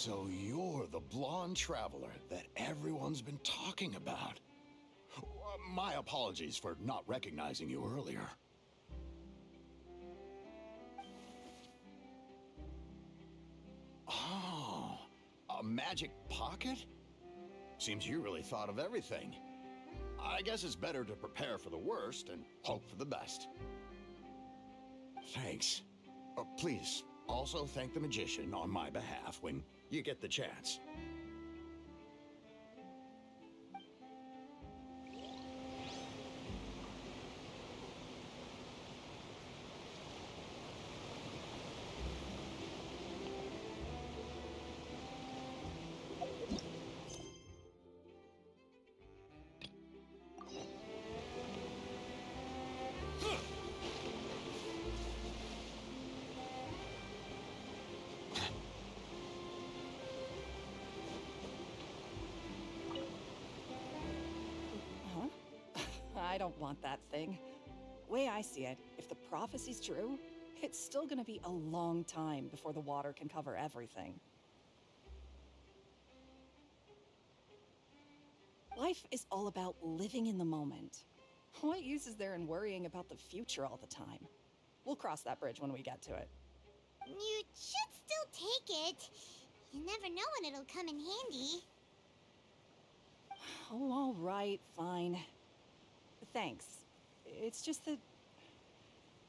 So you're the blonde traveler that everyone's been talking about. My apologies for not recognizing you earlier. Oh, a magic pocket? Seems you really thought of everything. I guess it's better to prepare for the worst and hope for the best. Thanks. Please, also thank the magician on my behalf when you get the chance. I don't want that thing. Way I see it, if the prophecy's true, it's still gonna be a long time before the water can cover everything. Life is all about living in the moment. What use is there in worrying about the future all the time? We'll cross that bridge when we get to it. You should still take it. You never know when it'll come in handy. Oh, all right, fine. Thanks. It's just that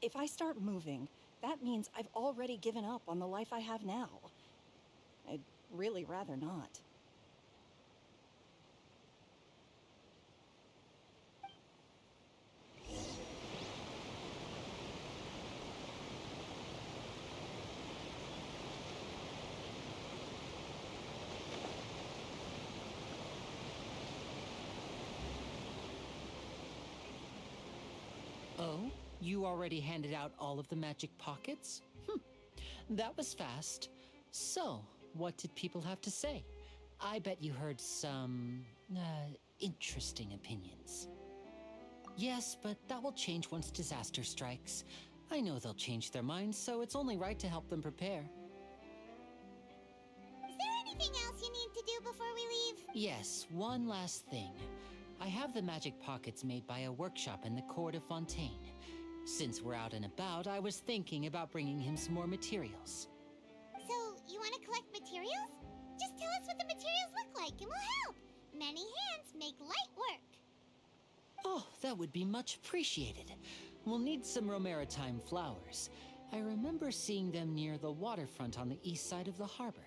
if I start moving, that means I've already given up on the life I have now. I'd really rather not. Oh, you already handed out all of the magic pockets? That was fast. So, what did people have to say? I bet you heard some, interesting opinions. Yes, but that will change once disaster strikes. I know they'll change their minds, so it's only right to help them prepare. Is there anything else you need to do before we leave? Yes, one last thing. I have the magic pockets made by a workshop in the court of Fontaine. Since we're out and about, I was thinking about bringing him some more materials. So, you want to collect materials? Just tell us what the materials look like and we'll help. Many hands make light work. Oh, that would be much appreciated. We'll need some Romaritime flowers. I remember seeing them near the waterfront on the east side of the harbor.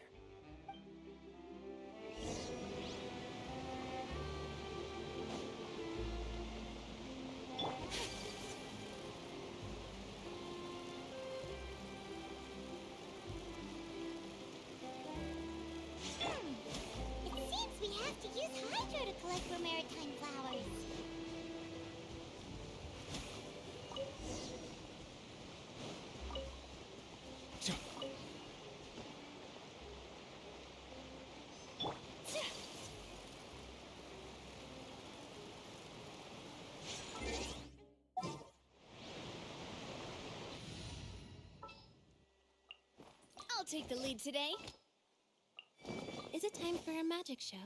It seems we have to use Hydro to collect Romaritime flowers. I'll take the lead today. Is it time for a magic show?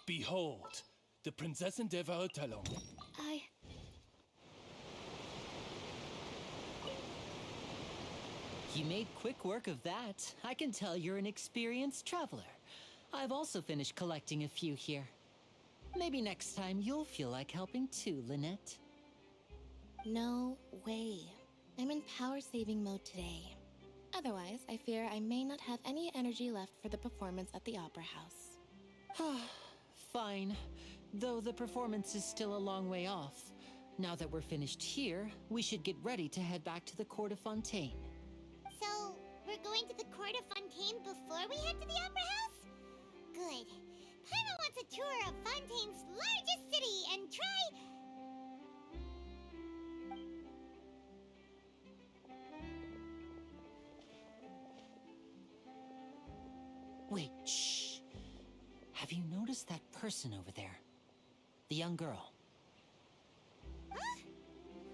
Behold, the Prinzessin der Verurteilung. You made quick work of that. I can tell you're an experienced traveler. I've also finished collecting a few here. Maybe next time you'll feel like helping too, Lynette. No way. I'm in power-saving mode today. Otherwise, I fear I may not have any energy left for the performance at the Opera House. Fine. Though the performance is still a long way off. Now that we're finished here, we should get ready to head back to the court of Fontaine. So, we're going to the court of Fontaine before we head to the Opera House? Good. Paimon wants a tour of Fontaine's largest city and try... Wait, shh. Have you noticed that person over there? the young girl. Huh?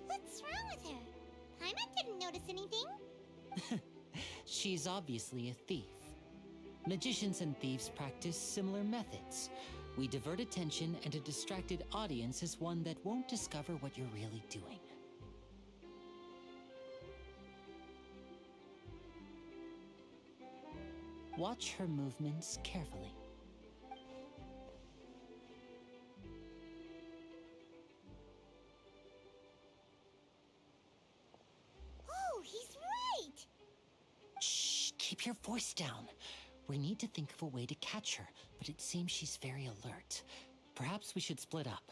What's wrong with her? Paimon didn't notice anything. She's obviously a thief. Magicians and thieves practice similar methods. We divert attention, and a distracted audience is one that won't discover what you're really doing. Watch her movements carefully. Oh, he's right! Shh, keep your voice down. We need to think of a way to catch her, but it seems she's very alert. Perhaps we should split up.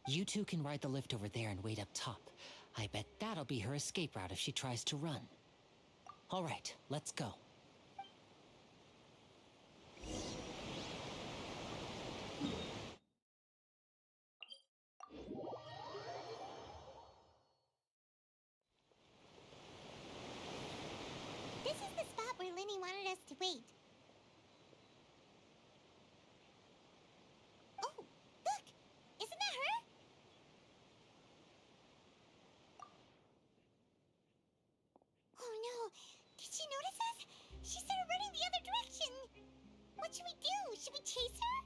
You two can ride the lift over there and wait up top. I bet that'll be her escape route if she tries to run. All right, let's go. This is the spot where Linny wanted us to wait. Oh, look! Isn't that her? Oh no! Did she notice us? She started running the other direction! What should we do? Should we chase her?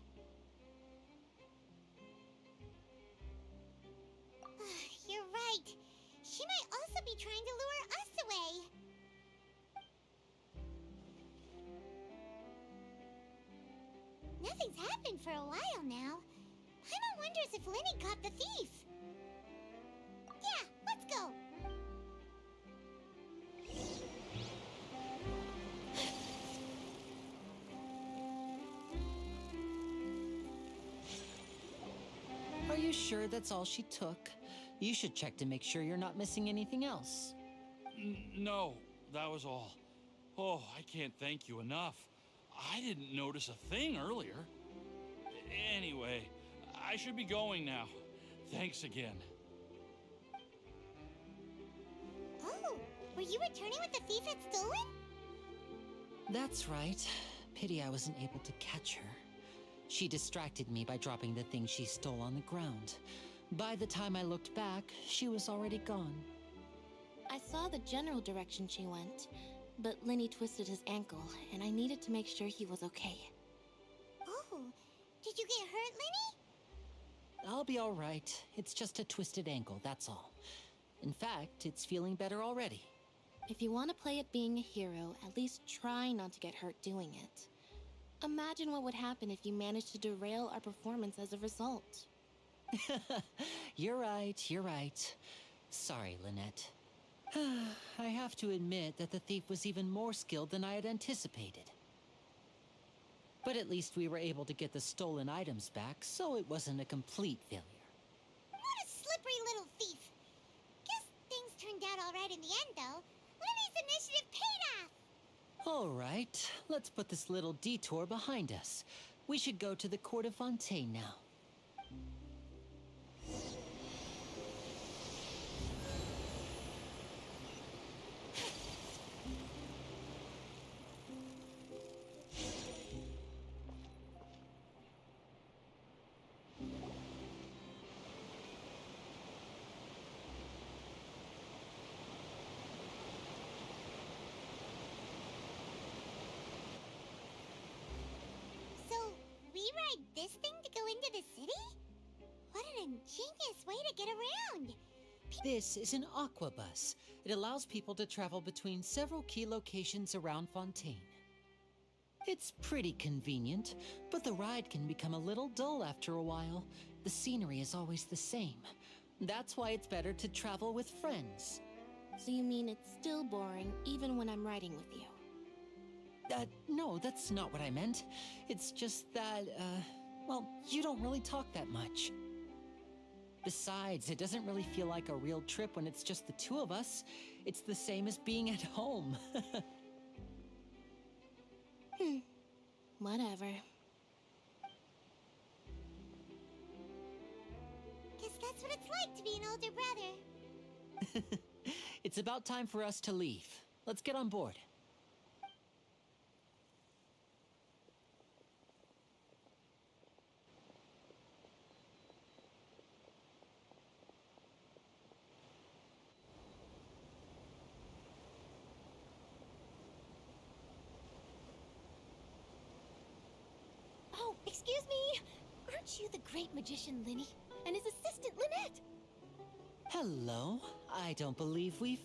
You're right. She might also be trying to lure us away. Nothing's happened for a while now. Paimon wonders if Linny caught the thief. Yeah, let's go. Are you sure that's all she took? You should check to make sure you're not missing anything else. No, that was all. Oh, I can't thank you enough. I didn't notice a thing earlier. Anyway, I should be going now. Thanks again. Oh, were you returning what the thief had stolen? That's right. Pity I wasn't able to catch her. She distracted me by dropping the thing she stole on the ground. By the time I looked back, she was already gone. I saw the general direction she went, but Linny twisted his ankle, and I needed to make sure he was okay. Oh, did you get hurt, Linny? I'll be all right. It's just a twisted ankle, that's all. In fact, it's feeling better already. If you want to play at being a hero, at least try not to get hurt doing it. Imagine what would happen if you managed to derail our performance as a result. You're right, you're right. Sorry, Lynette. I have to admit that the thief was even more skilled than I had anticipated. But at least we were able to get the stolen items back, so it wasn't a complete failure. What a slippery little thief. Guess things turned out all right in the end, though. Linny's initiative paid off. All right, let's put this little detour behind us. We should go to the court of Fontaine now. So, we ride this thing to go into the city? What an ingenious way to get around. This is an aquabus. It allows people to travel between several key locations around Fontaine. It's pretty convenient, but the ride can become a little dull after a while. The scenery is always the same. That's why it's better to travel with friends. So you mean it's still boring even when I'm riding with you? No, that's not what I meant. It's just that, well, you don't really talk that much. Besides, it doesn't really feel like a real trip when it's just the two of us. It's the same as being at home. Whatever. Guess that's what it's like to be an older brother. It's about time for us to leave. Let's get on board. Aren't you the great magician Linny and his assistant Lynette? Hello. I don't believe we've...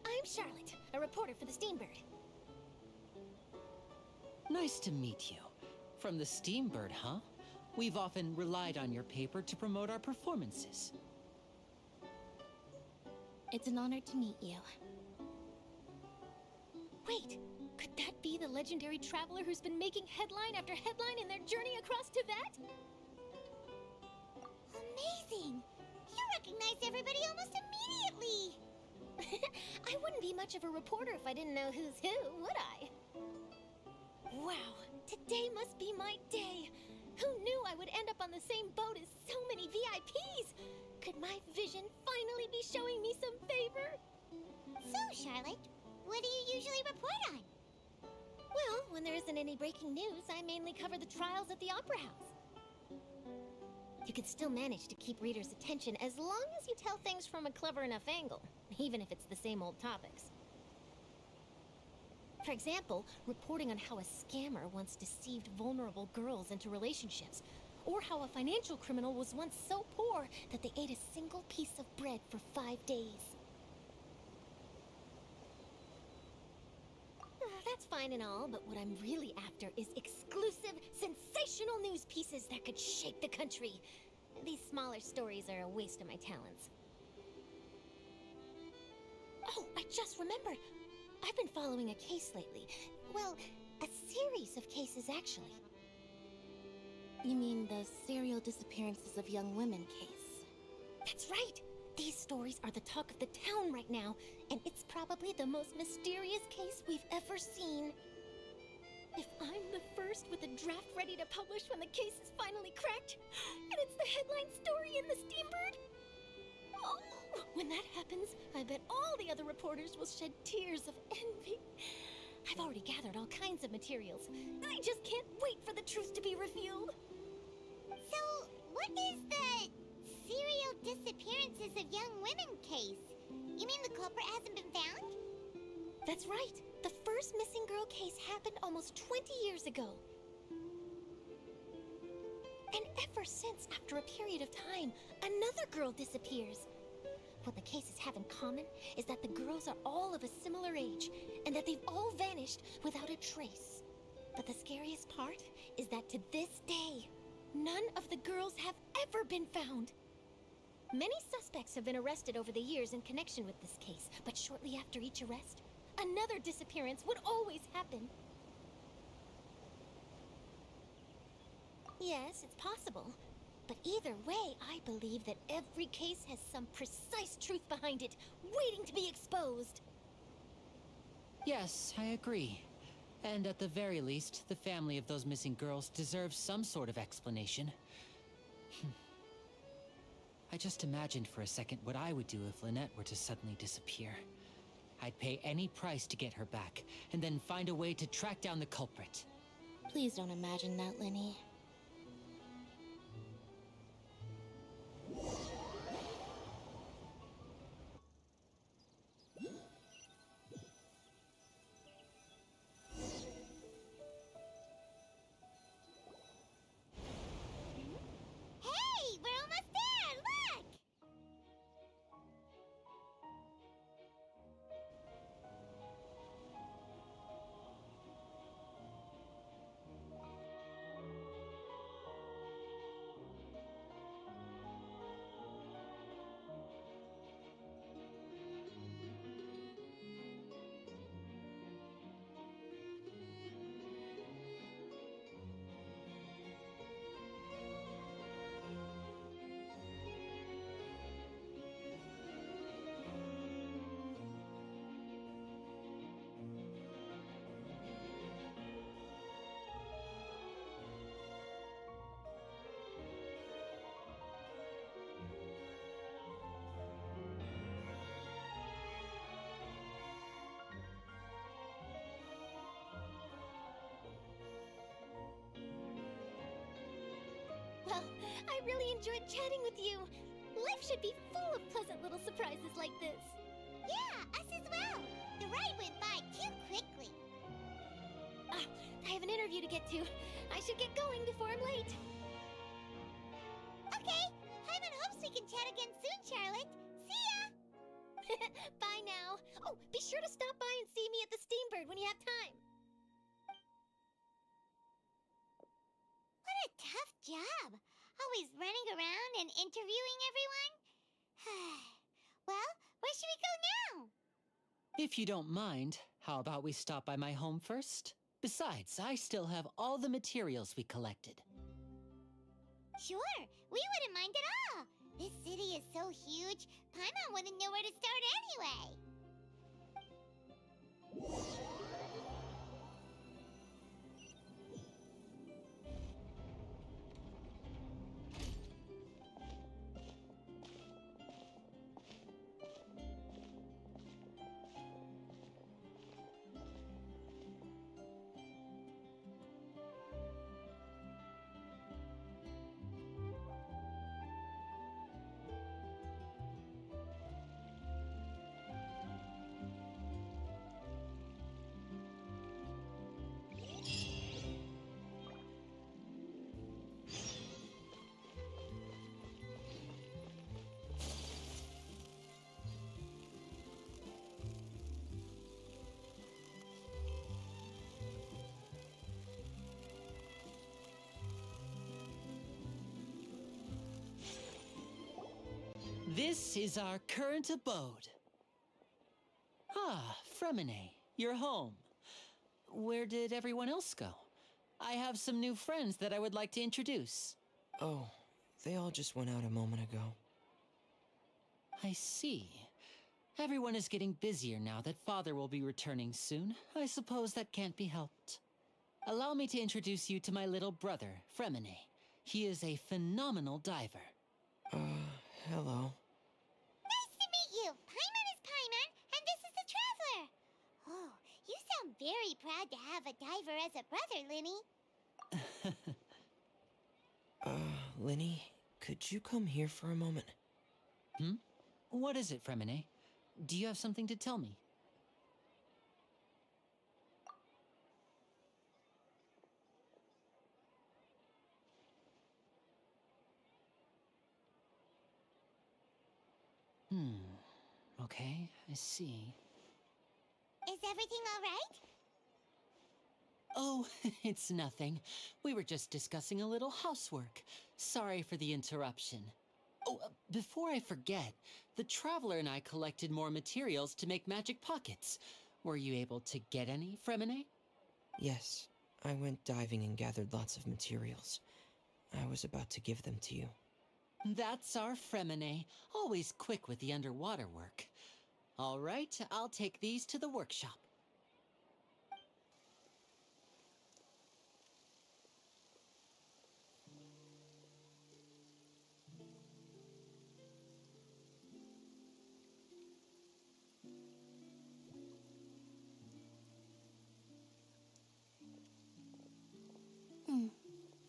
I'm Charlotte, a reporter for the Steambird. Nice to meet you. From the Steambird, huh? We've often relied on your paper to promote our performances. It's an honor to meet you. Wait, could that be the legendary traveler who's been making headline after headline in their journey across Tibet? Amazing! You recognize everybody almost immediately! I wouldn't be much of a reporter if I didn't know who's who, would I? Wow, today must be my day! Who knew I would end up on the same boat as so many VIPs? Could my vision finally be showing me some favor? So, Charlotte, what do you usually report on? Well, when there isn't any breaking news, I mainly cover the trials at the Opera House. You can still manage to keep readers' attention as long as you tell things from a clever enough angle, even if it's the same old topics. For example, reporting on how a scammer once deceived vulnerable girls into relationships, or how a financial criminal was once so poor that they ate a single piece of bread for 5 days. That's fine and all, but what I'm really after is exclusive, sensational news pieces that could shake the country. These smaller stories are a waste of my talents. Oh, I just remembered. I've been following a case lately. Well, a series of cases, actually. You mean the serial disappearances of young women case? That's right! These stories are the talk of the town right now, and it's probably the most mysterious case we've ever seen. If I'm the first with a draft ready to publish when the case is finally cracked, and it's the headline story in the Steambird, oh, when that happens, I bet all the other reporters will shed tears of envy. I've already gathered all kinds of materials. I just can't wait for the truth to be revealed. So, what is the serial disappearances of young women case? You mean the culprit hasn't been found? That's right. The first missing girl case happened almost 20 years ago. And ever since, after a period of time, another girl disappears. What the cases have in common is that the girls are all of a similar age, and that they've all vanished without a trace. But the scariest part is that to this day, none of the girls have ever been found. Many suspects have been arrested over the years in connection with this case, but shortly after each arrest, another disappearance would always happen. Yes, it's possible. But either way, I believe that every case has some precise truth behind it, waiting to be exposed. Yes, I agree. And at the very least, the family of those missing girls deserves some sort of explanation. I just imagined for a second what I would do if Lynette were to suddenly disappear. I'd pay any price to get her back, and then find a way to track down the culprit. Please don't imagine that, Linny. Hey, we're almost there! Look! Well, I really enjoyed chatting with you. Life should be full of pleasant little surprises like this. Yeah, us as well. The ride went by too quickly. Ah, I have an interview to get to. I should get going before I'm late. Okay, Paimon hopes we can chat again soon, Charlotte. See ya! Bye now. Oh, be sure to stop by and see me at the Steambird when you have time. What a tough job. Always running around and interviewing everyone. Well, where should we go now? If you don't mind, how about we stop by my home first? Besides, I still have all the materials we collected. Sure, we wouldn't mind at all. This city is so huge, Paimon wouldn't know where to start anyway. This is our current abode. Ah, Fremine, you're home. Where did everyone else go? I have some new friends that I would like to introduce. Oh, they all just went out a moment ago. I see. Everyone is getting busier now that Father will be returning soon. I suppose that can't be helped. Allow me to introduce you to my little brother, Fremine. He is a phenomenal diver. Hello. Nice to meet you. Paimon is Paimon, and this is the Traveler. Oh, you sound very proud to have a diver as a brother, Linny. Linny, could you come here for a moment? What is it, Fremine? Do you have something to tell me? Okay, I see. Is everything all right? Oh, it's nothing. We were just discussing a little housework. Sorry for the interruption. Oh, before I forget, the Traveler and I collected more materials to make magic pockets. Were you able to get any, Fremine? Yes, I went diving and gathered lots of materials. I was about to give them to you. That's our Fremine, always quick with the underwater work. All right, I'll take these to the workshop.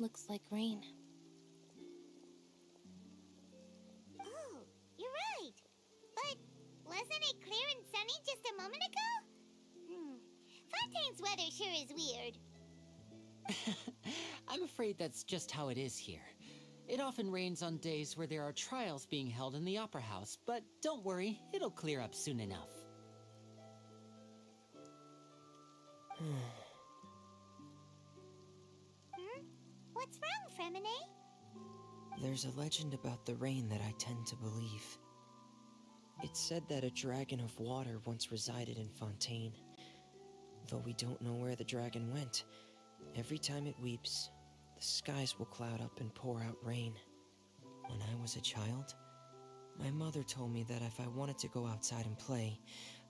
Looks like rain. Oh, you're right. But wasn't it clear and sunny just a moment ago? Fontaine's weather sure is weird. I'm afraid that's just how it is here. It often rains on days where there are trials being held in the Opera House, but don't worry, it'll clear up soon enough. What's wrong, Fremine? There's a legend about the rain that I tend to believe. It's said that a dragon of water once resided in Fontaine. Though we don't know where the dragon went, every time it weeps, the skies will cloud up and pour out rain. When I was a child, my mother told me that if I wanted to go outside and play,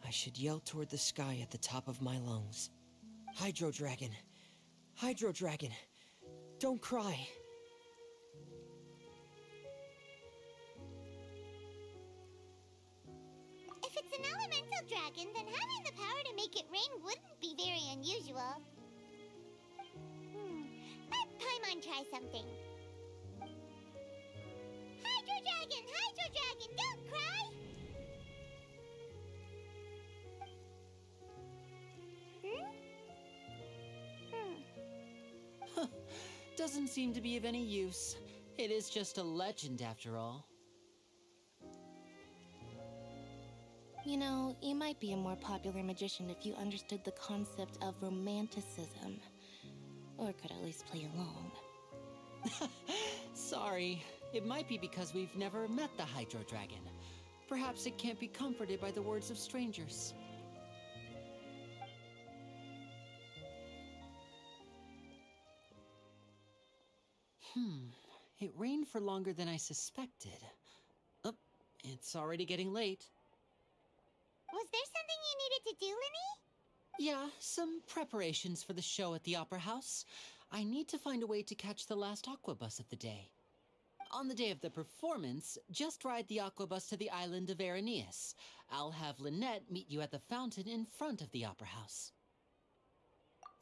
I should yell toward the sky at the top of my lungs. Hydro Dragon! Hydro Dragon! Don't cry! If it's an elemental dragon, then having the power to make it rain wouldn't be very unusual. Let Paimon try something. Hydro Dragon! Hydro Dragon! Don't cry! doesn't seem to be of any use. It is just a legend after all. You know, you might be a more popular magician if you understood the concept of romanticism. Or could at least play along. Sorry, it might be because we've never met the Hydro Dragon. Perhaps it can't be comforted by the words of strangers. It rained for longer than I suspected. Oh, it's already getting late. Was there something you needed to do, Linny? Yeah, some preparations for the show at the Opera House. I need to find a way to catch the last aqua bus of the day. On the day of the performance, just ride the aqua bus to the island of Araneus. I'll have Lynette meet you at the fountain in front of the Opera House.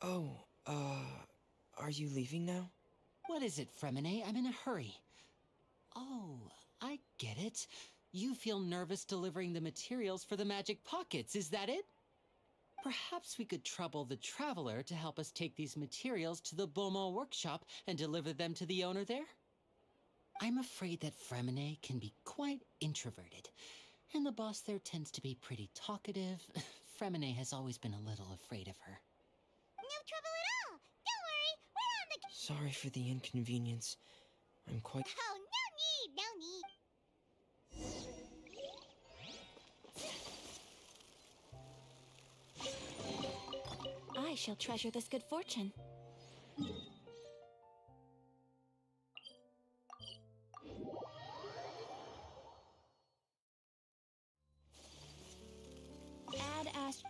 Oh, are you leaving now? What is it, Fremine? I'm in a hurry. Oh, I get it. You feel nervous delivering the materials for the magic pockets, is that it? Perhaps we could trouble the Traveler to help us take these materials to the Beaumont workshop and deliver them to the owner there? I'm afraid that Fremine can be quite introverted, and the boss there tends to be pretty talkative. Fremine has always been a little afraid of her. No trouble at all. Don't worry, we're on the... Sorry for the inconvenience. I'm quite... Oh, no need. I shall treasure this good fortune. Add Ash.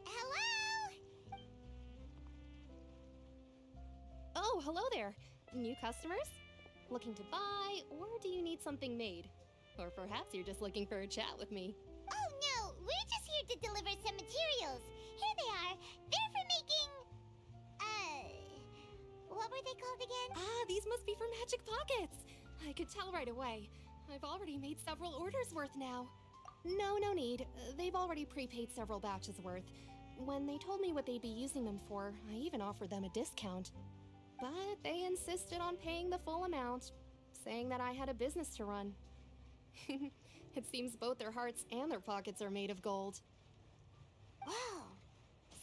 Hello? Oh, hello there. New customers? Looking to buy, or do you need something made? Or perhaps you're just looking for a chat with me. Oh, no, we're just here to deliver some materials. Here they are. They're for making... what were they called again? Ah, these must be for Magic Pockets. I could tell right away. I've already made several orders worth now. No need. They've already prepaid several batches worth. When they told me what they'd be using them for, I even offered them a discount. But they insisted on paying the full amount, saying that I had a business to run. It seems both their hearts and their pockets are made of gold. Whoa.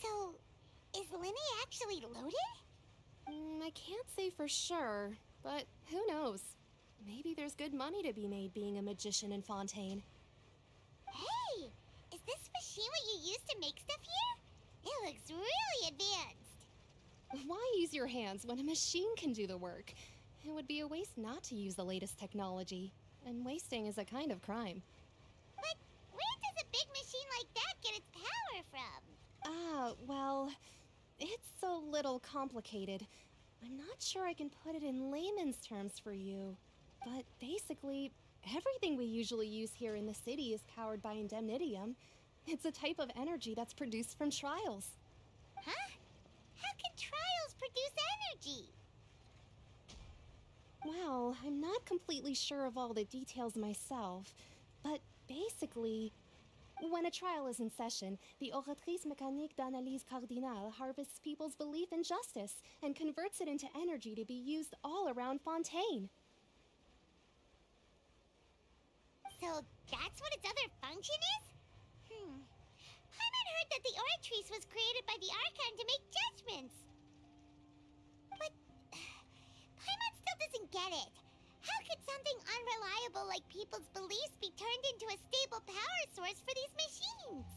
So, is Linny actually loaded? I can't say for sure, but who knows? Maybe there's good money to be made being a magician in Fontaine. Hey, is this machine what you use to make stuff here? It looks really advanced. Why use your hands when a machine can do the work? It would be a waste not to use the latest technology, and wasting is a kind of crime. But where does a big machine like that get its power from? Well, it's a little complicated. I'm not sure I can put it in layman's terms for you, but basically, everything we usually use here in the city is powered by indemnitium. It's a type of energy that's produced from trials. Huh? How can trials produce energy? Well, I'm not completely sure of all the details myself, but basically, when a trial is in session, the Oratrice Mécanique d'Analyse Cardinale harvests people's belief in justice and converts it into energy to be used all around Fontaine. So that's what its other function is? Paimon heard that the Oratrice was created by the Archon to make judgments. But Paimon still doesn't get it. How could something unreliable like people's beliefs be turned into a stable power source for these machines?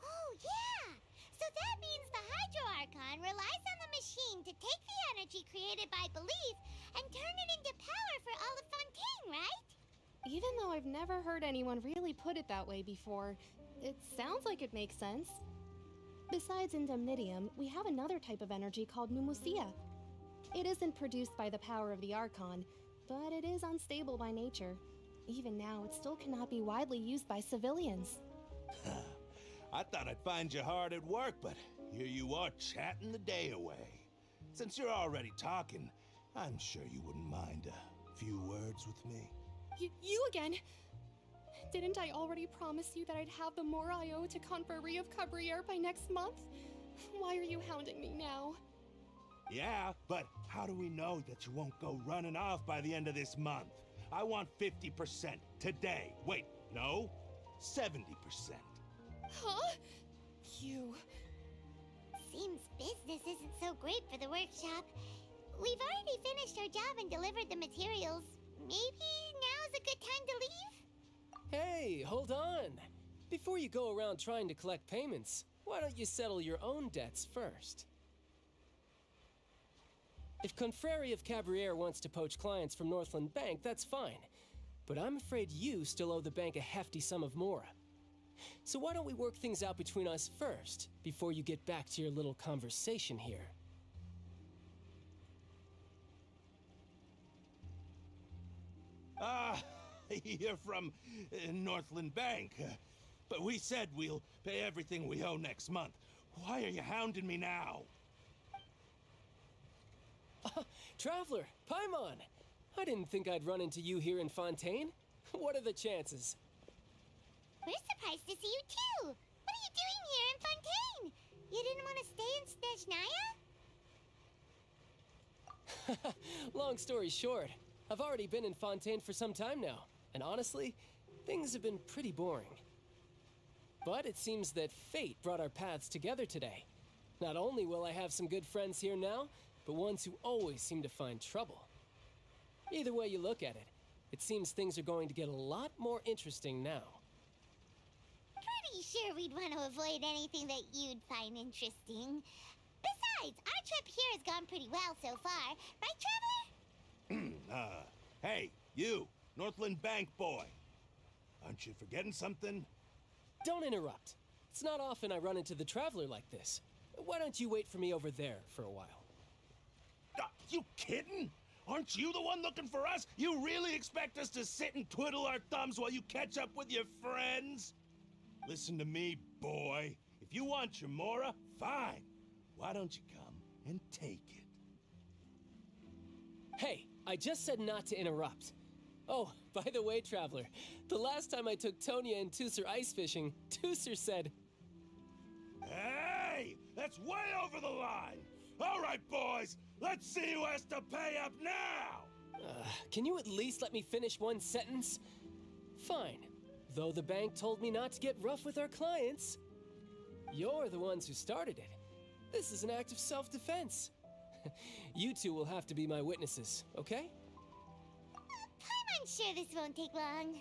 Oh, yeah! So that means the Hydro Archon relies on the machine to take the energy created by belief and turn it into power for all of Fontaine, right? Even though I've never heard anyone really put it that way before, it sounds like it makes sense. Besides indemnitium, we have another type of energy called pneumosia. It isn't produced by the power of the Archon, but it is unstable by nature. Even now, it still cannot be widely used by civilians. I thought I'd find you hard at work, but here you are chatting the day away. Since you're already talking, I'm sure you wouldn't mind a few words with me. You again? Didn't I already promise you that I'd have the more I owe to Confrérie of Cabriere by next month? Why are you hounding me now? Yeah, but how do we know that you won't go running off by the end of this month? I want 50% today. Wait, no, 70%. Huh? You... Seems business isn't so great for the workshop. We've already finished our job and delivered the materials. Maybe now's a good time to leave? Hey, hold on. Before you go around trying to collect payments, why don't you settle your own debts first? If Confrérie of Cabriere wants to poach clients from Northland Bank, that's fine. But I'm afraid you still owe the bank a hefty sum of mora. So why don't we work things out between us first, before you get back to your little conversation here? You're from Northland Bank. But we said we'll pay everything we owe next month. Why are you hounding me now? Traveler, Paimon! I didn't think I'd run into you here in Fontaine. What are the chances? We're surprised to see you too. What are you doing here in Fontaine? You didn't want to stay in Snezhnaya? Long story short, I've already been in Fontaine for some time now, and honestly, things have been pretty boring. But it seems that fate brought our paths together today. Not only will I have some good friends here now, but ones who always seem to find trouble. Either way you look at it, it seems things are going to get a lot more interesting now. Pretty sure we'd want to avoid anything that you'd find interesting. Besides, our trip here has gone pretty well so far. Right, Traveler? Hey, you, Northland Bank boy. Aren't you forgetting something? Don't interrupt. It's not often I run into the Traveler like this. Why don't you wait for me over there for a while? You kidding? Aren't you the one looking for us? You really expect us to sit and twiddle our thumbs while you catch up with your friends? Listen to me, boy. If you want your mora, fine. Why don't you come and take it? Hey, I just said not to interrupt. Oh, by the way, Traveler, the last time I took Tonya and Tusser ice fishing, Tusser said... Hey! That's way over the line! All right, boys, let's see who has to pay up now! Can you at least let me finish one sentence? Fine. Though the bank told me not to get rough with our clients. You're the ones who started it. This is an act of self-defense. You two will have to be my witnesses, okay? I'm sure this won't take long.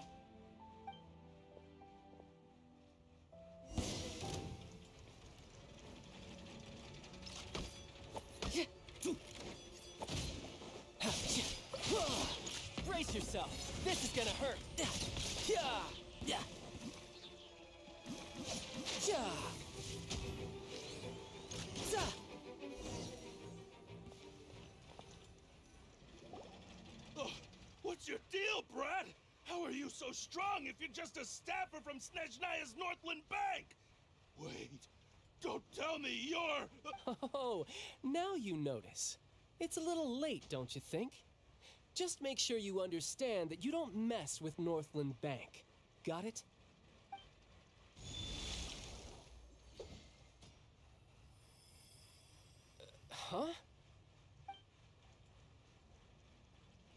Brace yourself. This is gonna hurt. Oh, what's your deal, Brad? How are you so strong if you're just a staffer from Snezhnaya's Northland Bank? Wait, don't tell me you're... Oh, now you notice. It's a little late, don't you think? Just make sure you understand that you don't mess with Northland Bank. Got it? Huh?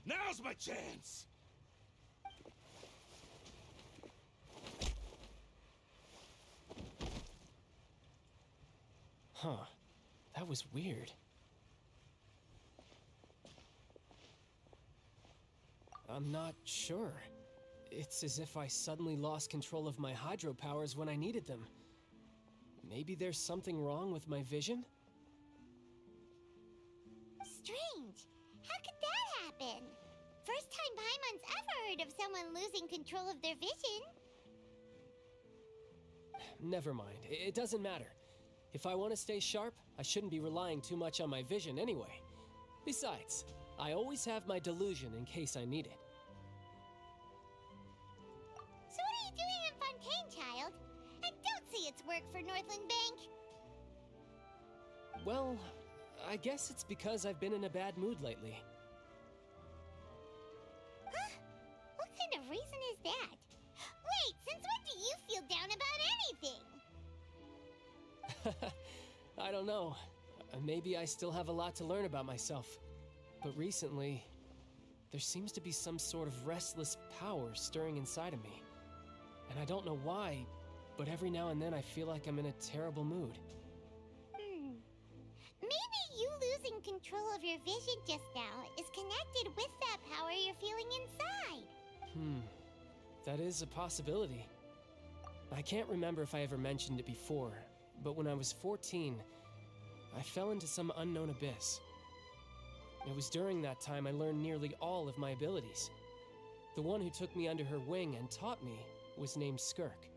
Now's my chance! Huh. That was weird. I'm not sure. It's as if I suddenly lost control of my hydro powers when I needed them. Maybe there's something wrong with my vision? Strange. How could that happen? First time Paimon's ever heard of someone losing control of their vision. Never mind. It doesn't matter. If I want to stay sharp, I shouldn't be relying too much on my vision anyway. Besides, I always have my delusion in case I need it. So what are you doing in Fontaine, child? I don't see it's work for Northland Bank. Well, I guess it's because I've been in a bad mood lately. Huh? What kind of reason is that? Wait, since when do you feel down about anything? I don't know. Maybe I still have a lot to learn about myself. But recently, there seems to be some sort of restless power stirring inside of me. And I don't know why, but every now and then I feel like I'm in a terrible mood. Maybe you losing control of your vision just now is connected with that power you're feeling inside. That is a possibility. I can't remember if I ever mentioned it before, but when I was 14, I fell into some unknown abyss. It was during that time I learned nearly all of my abilities. The one who took me under her wing and taught me was named Skirk.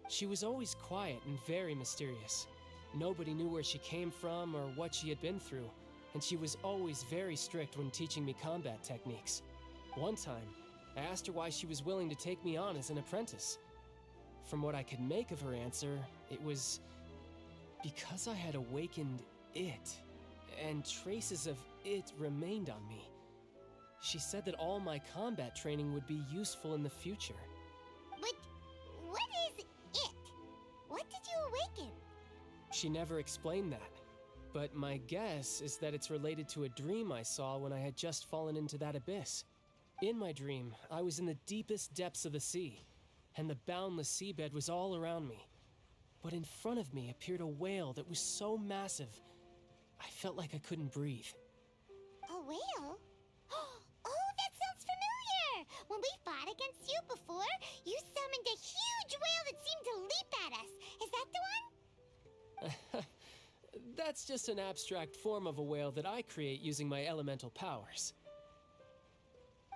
She was always quiet and very mysterious. Nobody knew where she came from or what she had been through, and she was always very strict when teaching me combat techniques. One time, I asked her why she was willing to take me on as an apprentice. From what I could make of her answer, it was because I had awakened it, and traces of it remained on me. She said that all my combat training would be useful in the future. But what is it? What did you awaken? She never explained that, but my guess is that it's related to a dream I saw when I had just fallen into that abyss. In my dream, I was in the deepest depths of the sea, and the boundless seabed was all around me. But in front of me appeared a whale that was so massive, I felt like I couldn't breathe. A whale? Oh, that sounds familiar! When we fought against you before, you summoned a huge whale that seemed to leap at us. Is that the one? That's just an abstract form of a whale that I create using my elemental powers.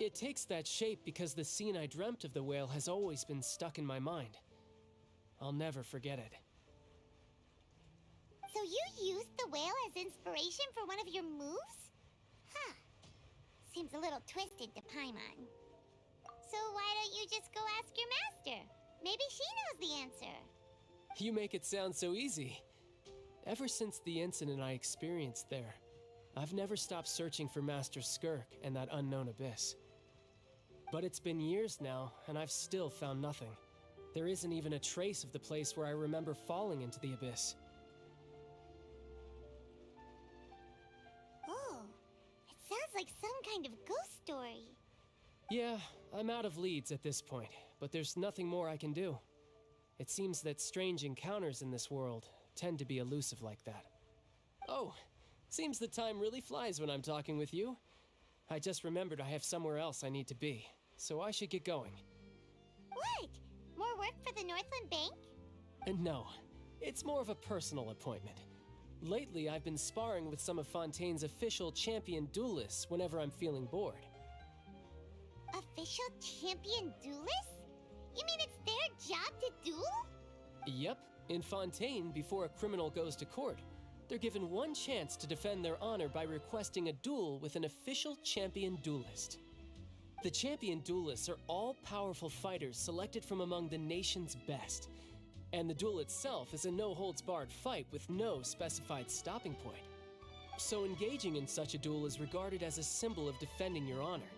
It takes that shape because the scene I dreamt of the whale has always been stuck in my mind. I'll never forget it. So you used the whale as inspiration for one of your moves? Huh. Seems a little twisted to Paimon. So why don't you just go ask your master? Maybe she knows the answer. You make it sound so easy. Ever since the incident I experienced there, I've never stopped searching for Master Skirk and that unknown abyss. But it's been years now, and I've still found nothing. There isn't even a trace of the place where I remember falling into the abyss. Oh, it sounds like some kind of ghost story. Yeah, I'm out of leads at this point, but there's nothing more I can do. It seems that strange encounters in this world tend to be elusive like that. Oh, seems the time really flies when I'm talking with you. I just remembered I have somewhere else I need to be, so I should get going. What? More work for the Northland Bank? No, it's more of a personal appointment. Lately, I've been sparring with some of Fontaine's official champion duelists whenever I'm feeling bored. Official champion duelists? You mean it's their job to duel? Yep, in Fontaine, before a criminal goes to court, they're given one chance to defend their honor by requesting a duel with an official champion duelist. The champion duelists are all-powerful fighters selected from among the nation's best. And the duel itself is a no-holds-barred fight with no specified stopping point. So engaging in such a duel is regarded as a symbol of defending your honor.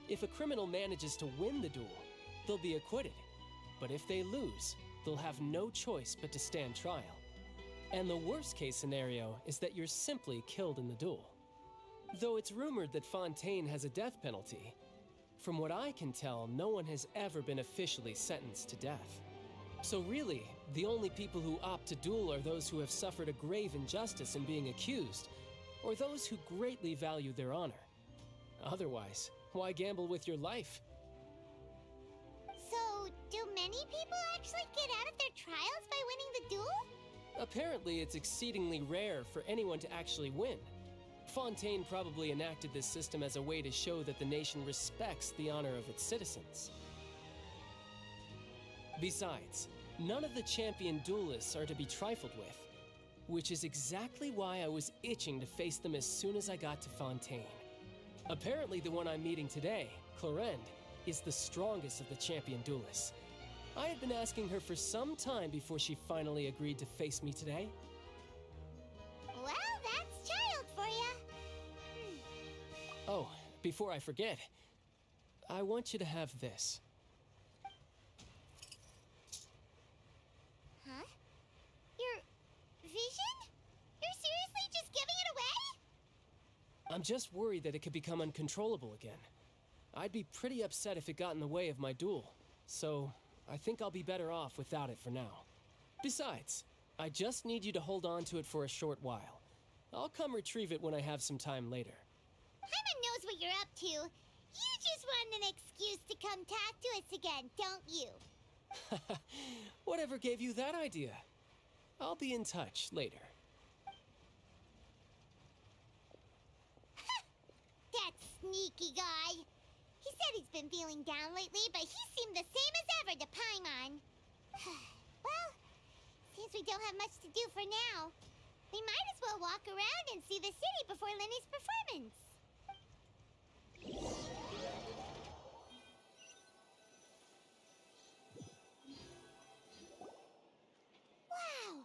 If a criminal manages to win the duel, they'll be acquitted. But if they lose, they'll have no choice but to stand trial. And the worst-case scenario is that you're simply killed in the duel. Though it's rumored that Fontaine has a death penalty, from what I can tell, no one has ever been officially sentenced to death. So really, the only people who opt to duel are those who have suffered a grave injustice in being accused, or those who greatly value their honor. Otherwise, why gamble with your life? So, do many people actually get out of their trials by winning the duel? Apparently, it's exceedingly rare for anyone to actually win. Fontaine probably enacted this system as a way to show that the nation respects the honor of its citizens. Besides, none of the champion duelists are to be trifled with. Which is exactly why I was itching to face them as soon as I got to Fontaine. Apparently the one I'm meeting today, Clorinde, is the strongest of the champion duelists. I had been asking her for some time before she finally agreed to face me today. Well, that's child for ya. Oh, before I forget, I want you to have this. Huh? Your vision? You're seriously just giving it away? I'm just worried that it could become uncontrollable again. I'd be pretty upset if it got in the way of my duel, so I think I'll be better off without it for now. Besides, I just need you to hold on to it for a short while. I'll come retrieve it when I have some time later. Paimon knows what you're up to. You just want an excuse to come talk to us again, don't you? Whatever gave you that idea? I'll be in touch later. That sneaky guy. He said he's been feeling down lately, but he seemed the same as ever to Paimon. Well, seems we don't have much to do for now. We might as well walk around and see the city before Lenny's performance. Wow!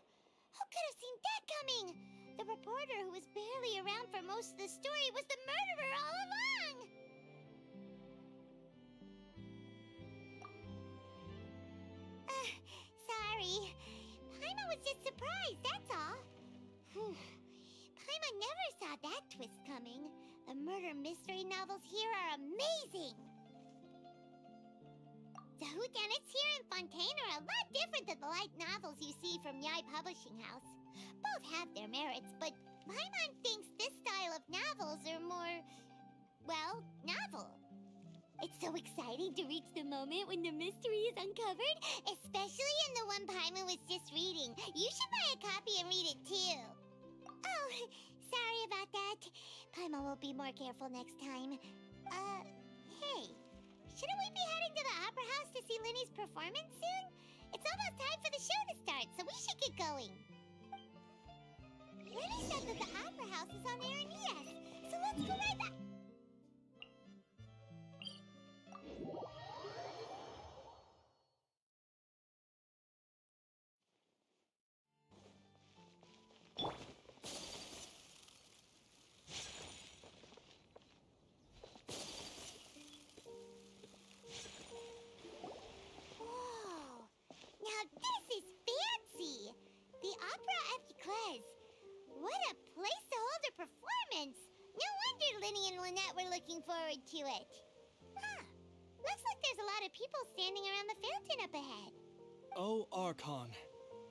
Who could have seen that coming? The reporter who was barely around for most of the story was the murderer all along! Sorry. Paimon was just surprised, that's all. Paimon never saw that twist coming. The murder mystery novels here are amazing! The whodunits here in Fontaine are a lot different than the light novels you see from Yai Publishing House. Both have their merits, but Paimon thinks this style of novels are more, well, novel. It's so exciting to reach the moment when the mystery is uncovered, especially in the one Paimon was just reading. You should buy a copy and read it too. Oh, sorry about that. Paimon will be more careful next time. Hey, shouldn't we be heading to the Opera House to see Lenny's performance soon? It's almost time for the show to start, so we should get going. Lenny said that the Opera House is on Aranias, so let's go right back. Whoa! Now this is fancy! The Opera Epiclese. What a place to hold a performance! No wonder Lenny and Lynette were looking forward to it. Huh. Looks like there's a lot of people standing around the fountain up ahead. Oh, Archon,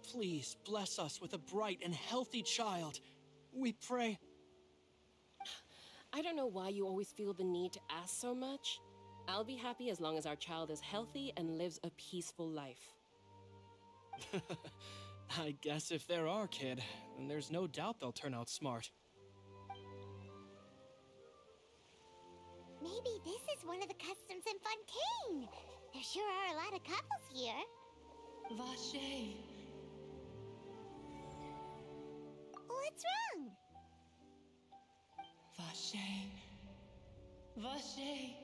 please bless us with a bright and healthy child. We pray. I don't know why you always feel the need to ask so much. I'll be happy as long as our child is healthy and lives a peaceful life. I guess if they're our kid, then there's no doubt they'll turn out smart. Maybe this is one of the customs in Fontaine. There sure are a lot of couples here. Vache. What's wrong? Vache. Vache.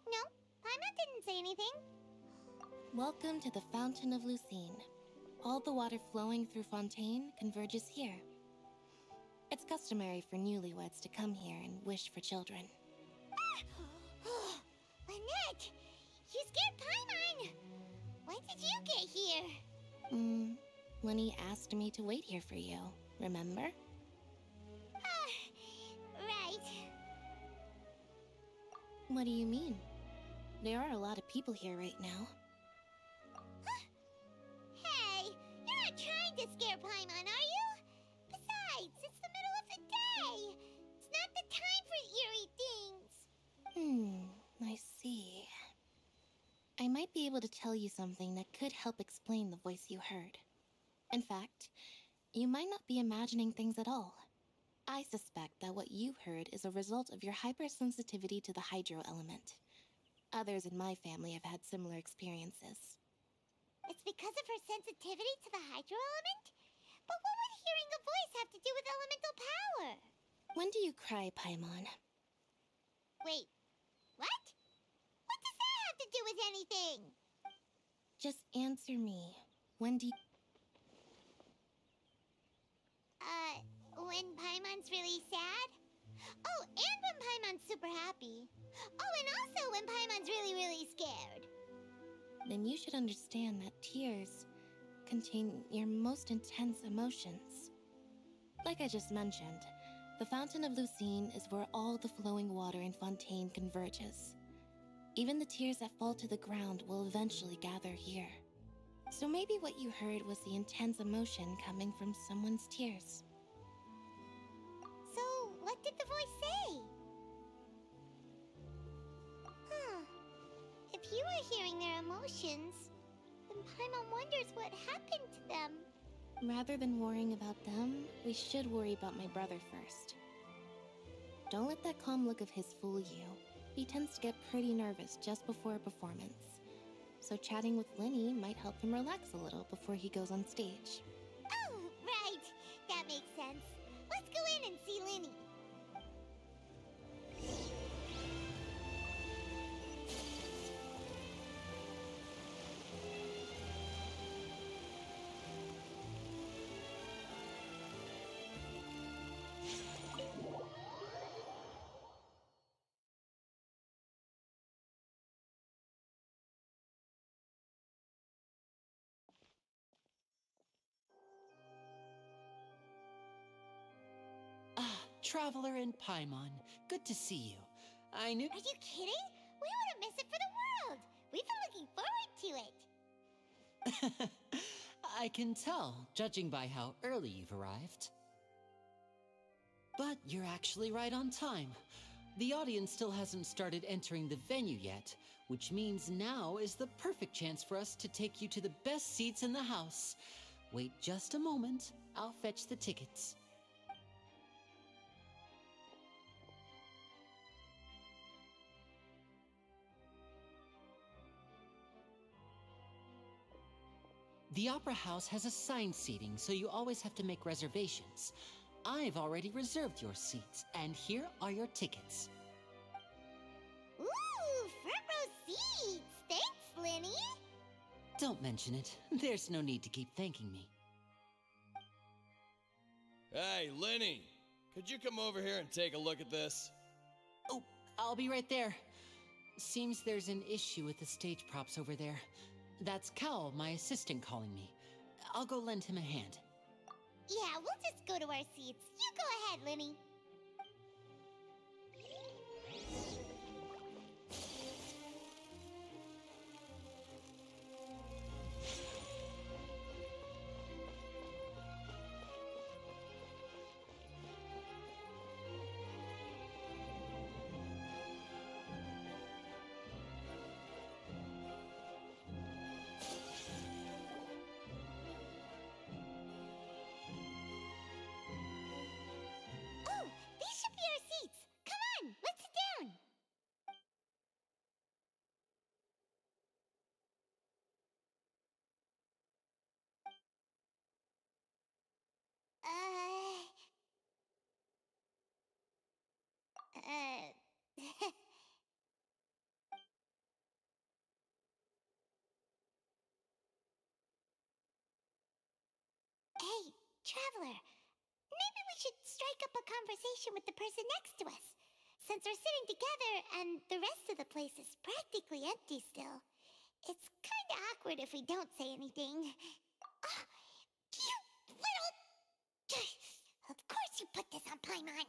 No, Paimon didn't say anything. Welcome to the Fountain of Lucine. All the water flowing through Fontaine converges here. It's customary for newlyweds to come here and wish for children. Lynette! You scared Paimon! When did you get here? Lenny asked me to wait here for you, remember? Right. What do you mean? There are a lot of people here right now. Hey, you're not trying to scare Paimon, are you? Besides, it's the middle of the day. It's not the time for eerie things. I see. I might be able to tell you something that could help explain the voice you heard. In fact, you might not be imagining things at all. I suspect that what you heard is a result of your hypersensitivity to the hydro element. Others in my family have had similar experiences. It's because of her sensitivity to the hydro element? But what would hearing a voice have to do with elemental power? When do you cry, Paimon? Wait, what? What does that have to do with anything? Just answer me. When do you... When Paimon's really sad? Oh, and when Paimon's super happy. Oh, and also when Paimon's really, really scared. Then you should understand that tears contain your most intense emotions. Like I just mentioned, the Fountain of Lucine is where all the flowing water in Fontaine converges. Even the tears that fall to the ground will eventually gather here. So maybe what you heard was the intense emotion coming from someone's tears. So, what did the voice say? Huh. If you were hearing their emotions, then Paimon wonders what happened to them. Rather than worrying about them, we should worry about my brother first. Don't let that calm look of his fool you. He tends to get pretty nervous just before a performance. So chatting with Linny might help him relax a little before he goes on stage. Oh, right. That makes sense. Let's go in and see Linny. Traveler and Paimon, good to see you. I knew... Are you kidding? We wouldn't miss it for the world. We've been looking forward to it. I can tell, judging by how early you've arrived. But you're actually right on time. The audience still hasn't started entering the venue yet, which means now is the perfect chance for us to take you to the best seats in the house. Wait just a moment, I'll fetch the tickets. The Opera House has assigned seating, so you always have to make reservations. I've already reserved your seats, and here are your tickets. Ooh, front row seats! Thanks, Linny! Don't mention it. There's no need to keep thanking me. Hey, Linny! Could you come over here and take a look at this? Oh, I'll be right there. Seems there's an issue with the stage props over there. That's Cal, my assistant, calling me. I'll go lend him a hand. Yeah, we'll just go to our seats. You go ahead, Linny. Oh, these should be our seats. Come on, let's sit down. Hey, Traveler. Maybe we should strike up a conversation with the person next to us. Since we're sitting together and the rest of the place is practically empty still, it's kinda awkward if we don't say anything. Ah, you little... Of course you put this on Paimon.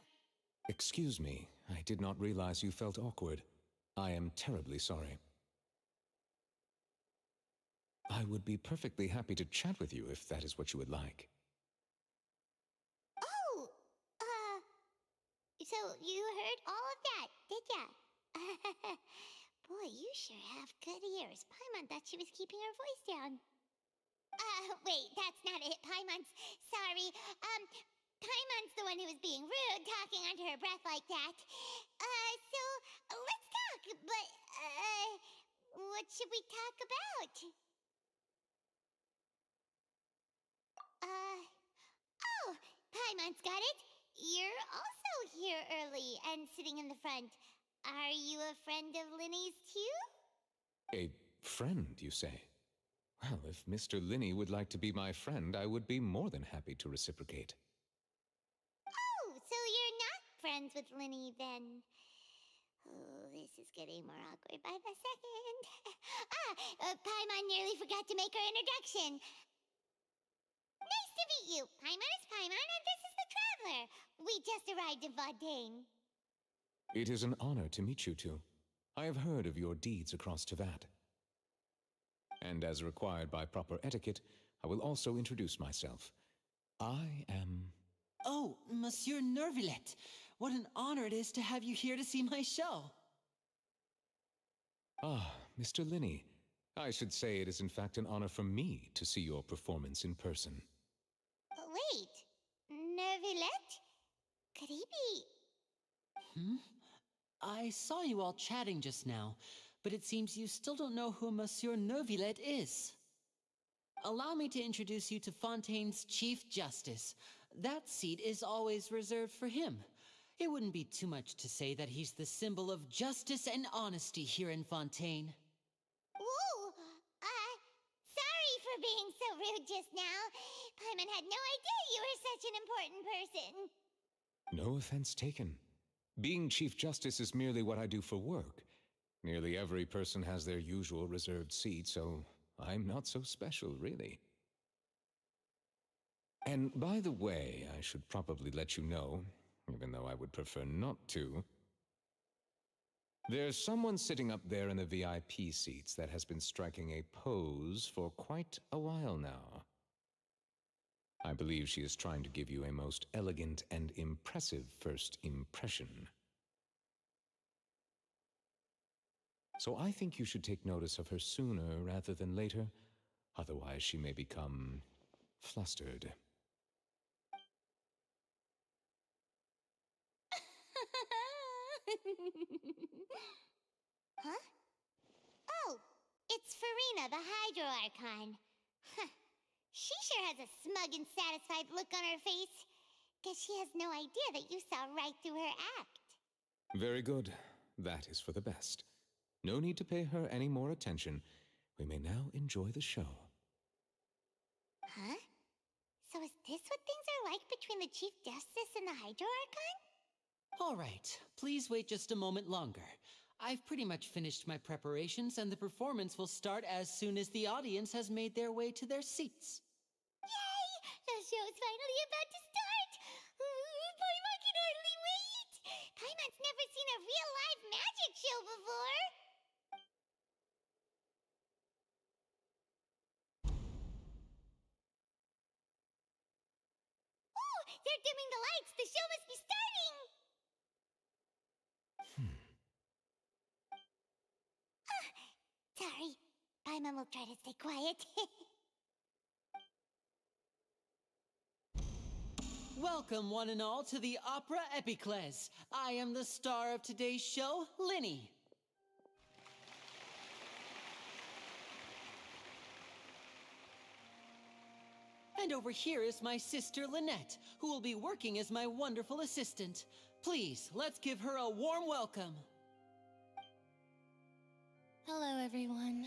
Excuse me, I did not realize you felt awkward. I am terribly sorry. I would be perfectly happy to chat with you if that is what you would like. Oh, so you heard all of that, did ya? Boy, you sure have good ears. Paimon thought she was keeping her voice down. Wait, that's not it, Paimon's. Sorry. Paimon's the one who was being rude, talking under her breath like that. So, let's talk, but, what should we talk about? Oh, Paimon's got it. You're also here early and sitting in the front. Are you a friend of Linny's too? A friend, you say? Well, if Mr. Linney would like to be my friend, I would be more than happy to reciprocate. Oh, so you're not friends with Linny then? Oh, this is getting more awkward by the second. Paimon nearly forgot to make her introduction. Nice to meet you. Paimon is Paimon, and this is the Traveler. We just arrived in Fontaine. It is an honor to meet you two. I have heard of your deeds across Tevat. And as required by proper etiquette, I will also introduce myself. I am... Oh, Monsieur Nervillet, what an honor it is to have you here to see my show. Ah, Mr. Linney. I should say it is in fact an honor for me to see your performance in person. Wait, Nervillet? Could he be... I saw you all chatting just now, but it seems you still don't know who Monsieur Nervillet is. Allow me to introduce you to Fontaine's Chief Justice. That seat is always reserved for him. It wouldn't be too much to say that he's the symbol of justice and honesty here in Fontaine. Whoa! Sorry for being so rude just now. Paimon had no idea you were such an important person. No offense taken. Being Chief Justice is merely what I do for work. Nearly every person has their usual reserved seat, so I'm not so special, really. And by the way, I should probably let you know, even though I would prefer not to. There's someone sitting up there in the VIP seats that has been striking a pose for quite a while now. I believe she is trying to give you a most elegant and impressive first impression. So I think you should take notice of her sooner rather than later, otherwise she may become flustered. Huh? Oh, it's Farina, the Hydro Archon. Huh. She sure has a smug and satisfied look on her face. Guess she has no idea that you saw right through her act. Very good. That is for the best. No need to pay her any more attention. We may now enjoy the show. Huh? So is this what things are like between the Chief Justice and the Hydro Archon? All right, please wait just a moment longer. I've pretty much finished my preparations, and the performance will start as soon as the audience has made their way to their seats. Yay! The show's finally about to start! Paimon can hardly wait! Paimon's never seen a real live magic show before! Oh! They're dimming the lights! The show must be starting! Sorry. Paimon will try to stay quiet. Welcome, one and all, to the Opera Epiclese. I am the star of today's show, Linny. And over here is my sister, Lynette, who will be working as my wonderful assistant. Please, let's give her a warm welcome. Hello, everyone.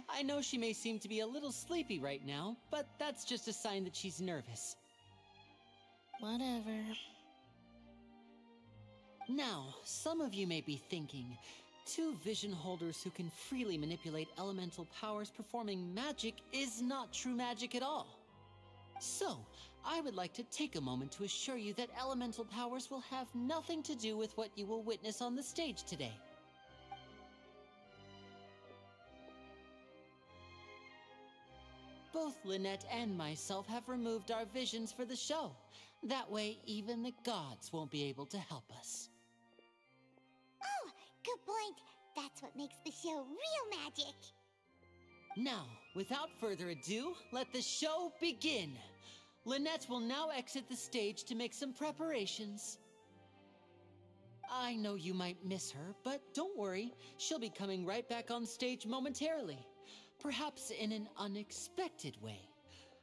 I know she may seem to be a little sleepy right now, but that's just a sign that she's nervous. Whatever. Now, some of you may be thinking, two vision holders who can freely manipulate elemental powers performing magic is not true magic at all. So, I would like to take a moment to assure you that elemental powers will have nothing to do with what you will witness on the stage today. Both Lynette and myself have removed our visions for the show. That way, even the gods won't be able to help us. Oh, good point. That's what makes the show real magic. Now, without further ado, let the show begin. Lynette will now exit the stage to make some preparations. I know you might miss her, but don't worry. She'll be coming right back on stage momentarily. Perhaps in an unexpected way.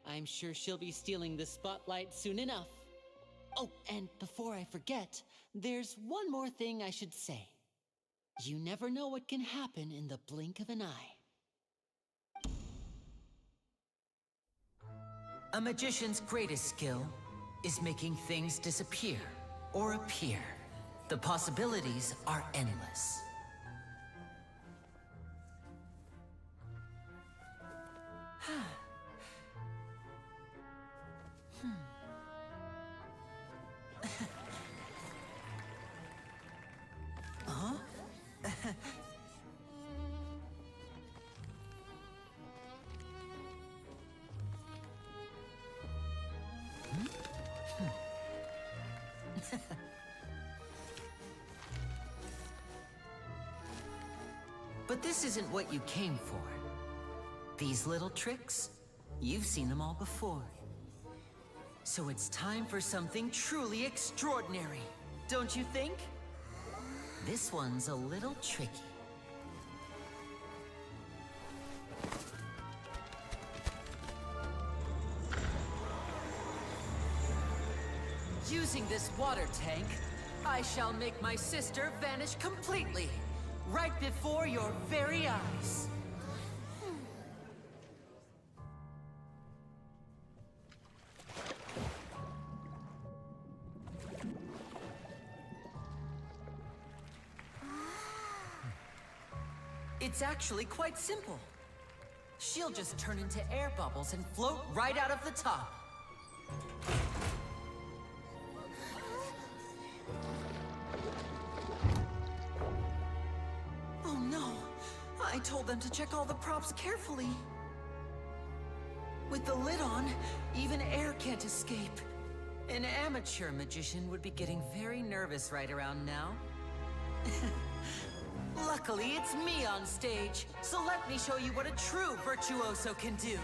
I'm sure she'll be stealing the spotlight soon enough. Oh, and before I forget, there's one more thing I should say. You never know what can happen in the blink of an eye. A magician's greatest skill is making things disappear or appear. The possibilities are endless. Huh? But this isn't what you came for. These little tricks, you've seen them all before. So it's time for something truly extraordinary, don't you think? This one's a little tricky. Using this water tank, I shall make my sister vanish completely, right before your very eyes. It's actually quite simple. She'll just turn into air bubbles and float right out of the top. Oh no! I told them to check all the props carefully. With the lid on, even air can't escape. An amateur magician would be getting very nervous right around now. Luckily, it's me on stage, so let me show you what a true virtuoso can do.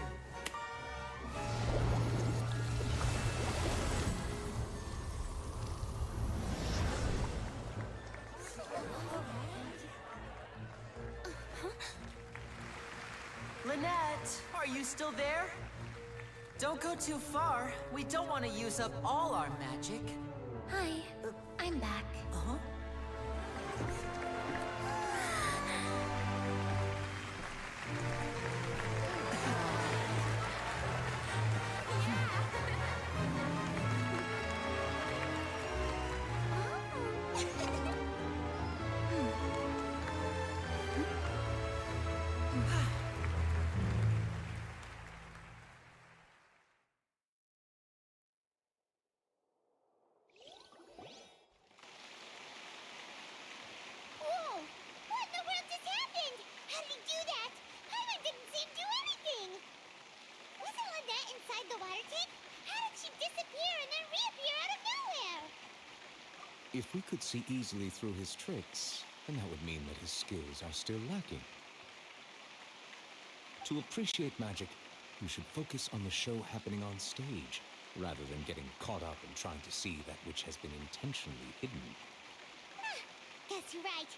Lynette, are you still there? Don't go too far. We don't want to use up all our magic. Hi, I'm back. Uh-huh. Whoa! What in the world just happened? How did he do that? Paimon didn't see him do anything. Wasn't Lynette inside the water tank? How did she disappear and then reappear out of nowhere? If we could see easily through his tricks, then that would mean that his skills are still lacking. To appreciate magic, you should focus on the show happening on stage, rather than getting caught up in trying to see that which has been intentionally hidden. Guess you're right.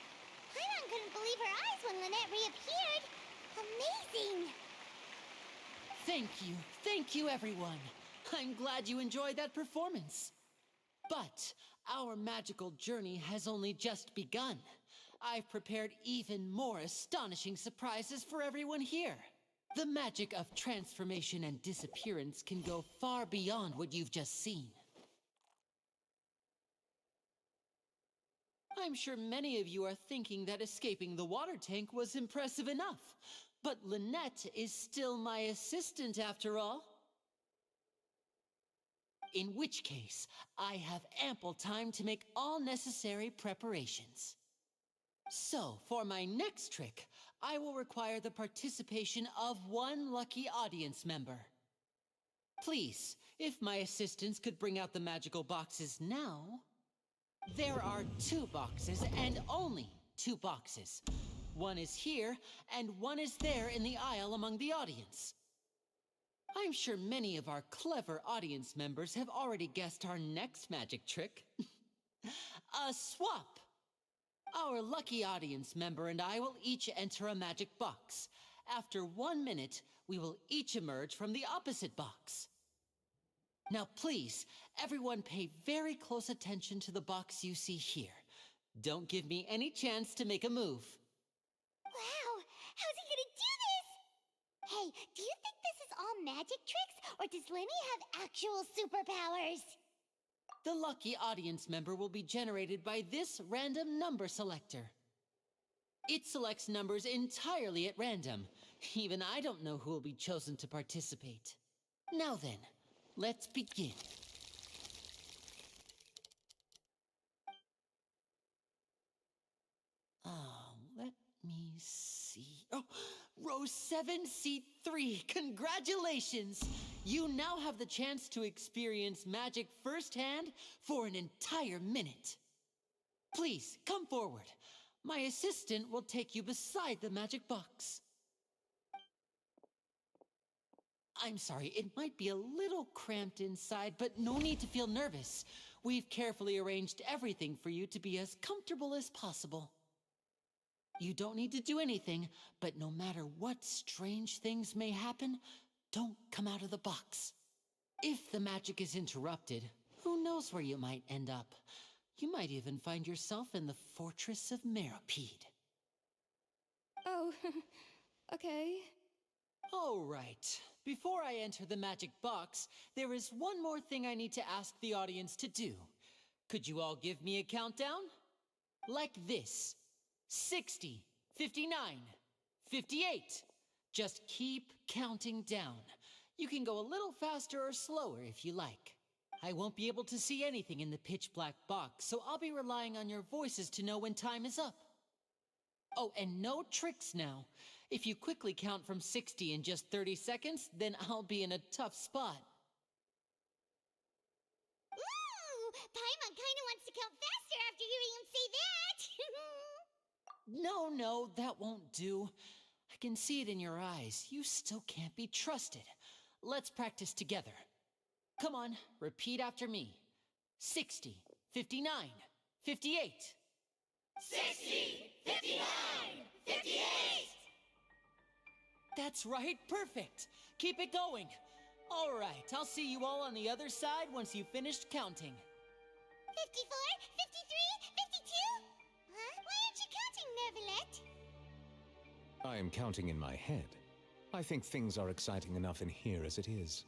Paimon couldn't believe her eyes when Lynette reappeared. Amazing! Thank you everyone. I'm glad you enjoyed that performance. But our magical journey has only just begun. I've prepared even more astonishing surprises for everyone here. The magic of transformation and disappearance can go far beyond what you've just seen. I'm sure many of you are thinking that escaping the water tank was impressive enough. But Lynette is still my assistant after all. In which case, I have ample time to make all necessary preparations. So, for my next trick, I will require the participation of one lucky audience member. Please, if my assistants could bring out the magical boxes now. There are 2 boxes, and only 2 boxes. One is here, and one is there in the aisle among the audience. I'm sure many of our clever audience members have already guessed our next magic trick. A swap Our lucky audience member and I will each enter a magic box. After 1 minute, we will each emerge from the opposite box. Now please, everyone pay very close attention to the box you see here. Don't give me any chance to make a move. Wow, how's he gonna do this? Hey, do you think this is all magic tricks, or does Lenny have actual superpowers? The lucky audience member will be generated by this random number selector. It selects numbers entirely at random. Even I don't know who will be chosen to participate. Now then, let's begin. Let me see. Oh, row 7, seat 3. Congratulations! You now have the chance to experience magic firsthand for an entire minute. Please, come forward. My assistant will take you beside the magic box. I'm sorry, it might be a little cramped inside, but no need to feel nervous. We've carefully arranged everything for you to be as comfortable as possible. You don't need to do anything, but no matter what strange things may happen, don't come out of the box. If the magic is interrupted, who knows where you might end up? You might even find yourself in the Fortress of Meropide. Oh, okay. All right. Before I enter the magic box, there is one more thing I need to ask the audience to do. Could you all give me a countdown? Like this. 60, 59, 58. Just keep counting down. You can go a little faster or slower if you like. I won't be able to see anything in the pitch black box, so I'll be relying on your voices to know when time is up. Oh, and no tricks now. If you quickly count from 60 in just 30 seconds, then I'll be in a tough spot. Ooh, Paimon kinda wants to count faster after hearing him say that. No, that won't do. I can see it in your eyes. You still can't be trusted. Let's practice together. Come on, repeat after me. 60, 59, 58. 60, 59, 58! That's right, perfect. Keep it going. All right, I'll see you all on the other side once you've finished counting. 54, 53, 52? Huh? Why aren't you counting, Nervalet? I am counting in my head. I think things are exciting enough in here as it is.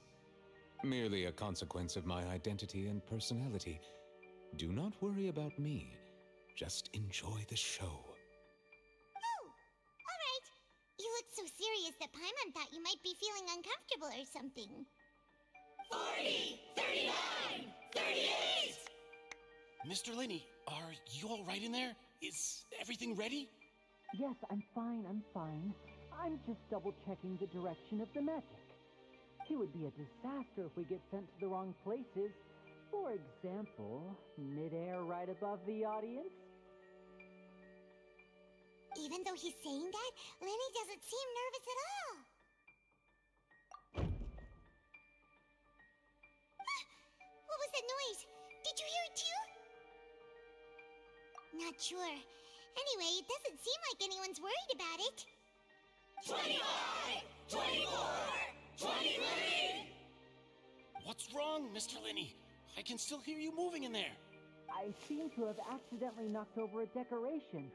Merely a consequence of my identity and personality. Do not worry about me. Just enjoy the show. Oh, all right. You look so serious that Paimon thought you might be feeling uncomfortable or something. 40, 39, 38! Mr. Linney, are you all right in there? Is everything ready? Yes, I'm fine. I'm just double-checking the direction of the magic. It would be a disaster if we get sent to the wrong places. For example, mid-air right above the audience. Even though he's saying that, Lenny doesn't seem nervous at all. What was that noise? Did you hear it too? Not sure. Anyway, it doesn't seem like anyone's worried about it. 25, 24, 23! What's wrong, Mr. Linney? I can still hear you moving in there. I seem to have accidentally knocked over a decoration.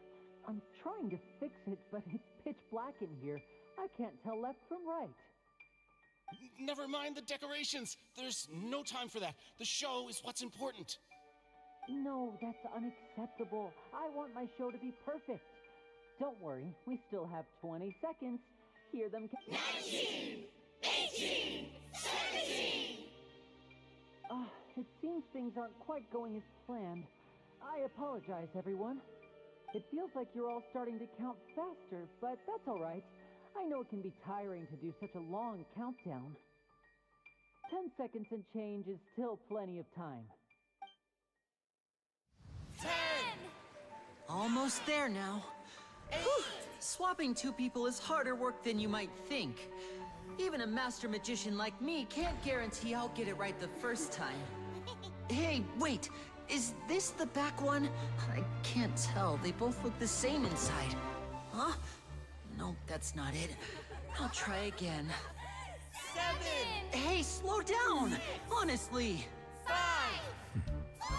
I'm trying to fix it, but it's pitch black in here. I can't tell left from right. Never mind the decorations. There's no time for that. The show is what's important. No, that's unacceptable. I want my show to be perfect. Don't worry, we still have 20 seconds. Hear them. 19, 18, 17! It seems things aren't quite going as planned. I apologize, everyone. It feels like you're all starting to count faster, but that's all right. I know it can be tiring to do such a long countdown. 10 seconds and change is still plenty of time. 10! Almost there now. Whew. Swapping two people is harder work than you might think. Even a master magician like me can't guarantee I'll get it right the first time. Hey, wait! Is this the back one? I can't tell. They both look the same inside. Huh? No, that's not it. I'll try again. 7! Hey, slow down! Honestly! 5! 4!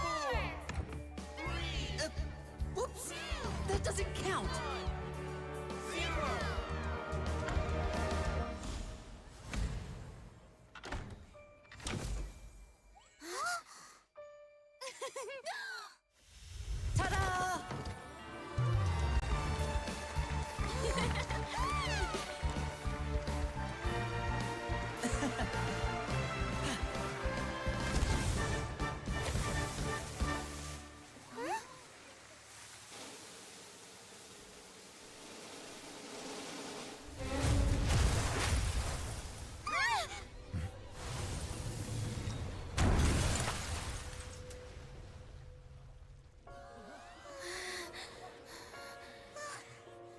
3! Whoops! That doesn't count! 0! Ta-da!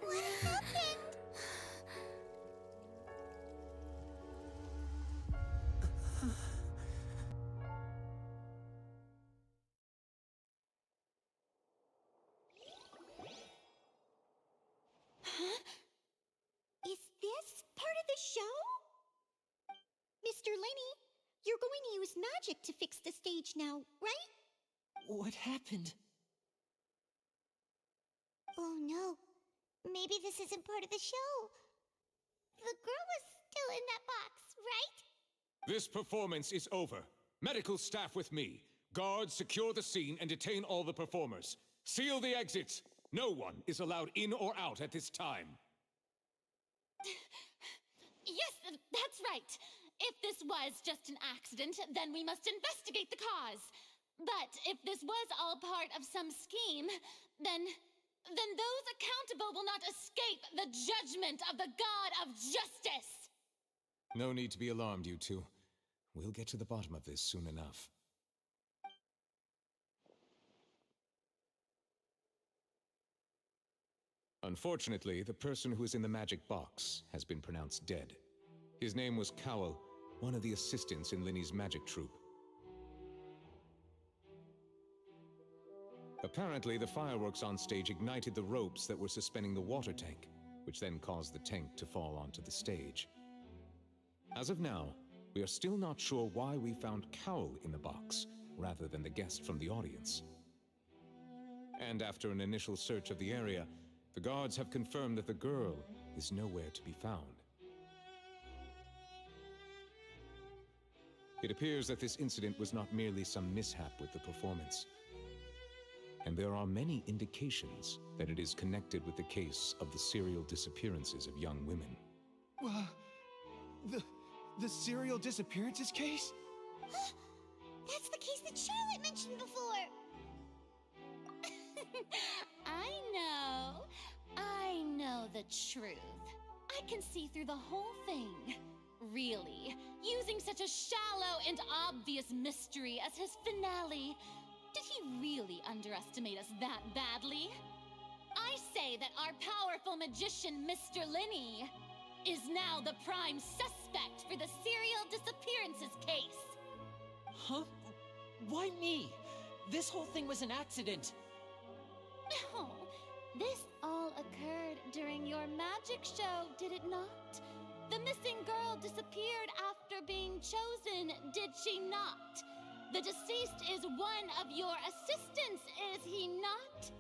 What happened? Huh? Is this part of the show? Mr. Lenny, you're going to use magic to fix the stage now, right? What happened? Oh no. Maybe this isn't part of the show. The girl was still in that box, right? This performance is over. Medical staff with me. Guards, secure the scene and detain all the performers. Seal the exits. No one is allowed in or out at this time. Yes, that's right. If this was just an accident, then we must investigate the cause. But if this was all part of some scheme, then those accountable will not escape the judgment of the God of Justice. No need to be alarmed, you two. We'll get to the bottom of this soon enough. Unfortunately, the person who is in the magic box has been pronounced dead. His name was Cowell, one of the assistants in Linny's magic troupe. Apparently, the fireworks on stage ignited the ropes that were suspending the water tank, which then caused the tank to fall onto the stage. As of now, we are still not sure why we found Cowell in the box, rather than the guest from the audience. And after an initial search of the area, the guards have confirmed that the girl is nowhere to be found. It appears that this incident was not merely some mishap with the performance. And there are many indications that it is connected with the case of the serial disappearances of young women. The serial disappearances case? That's the case that Charlotte mentioned before. I know the truth. I can see through the whole thing. Really, using such a shallow and obvious mystery as his finale. Did he really underestimate us that badly? I say that our powerful magician, Mr. Linny, is now the prime suspect for the serial disappearances case. Huh? Why me? This whole thing was an accident. Oh, this all occurred during your magic show, did it not? The missing girl disappeared after being chosen, did she not? The deceased is one of your assistants, is he not?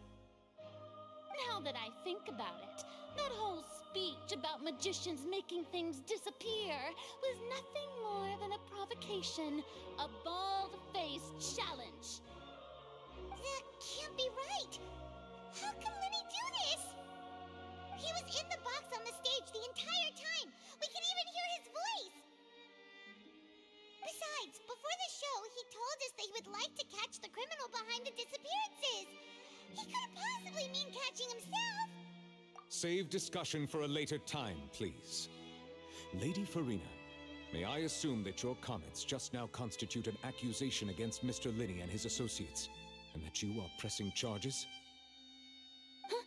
Now that I think about it, that whole speech about magicians making things disappear was nothing more than a provocation, a bald-faced challenge. That can't be right. How can Lenny do this? He was in the box on the stage the entire time. We can even hear his voice. Besides, before the show, he told us that he would like to catch the criminal behind the disappearances. He couldn't possibly mean catching himself. Save discussion for a later time, please. Lady Farina, may I assume that your comments just now constitute an accusation against Mr. Linny and his associates, and that you are pressing charges? Huh?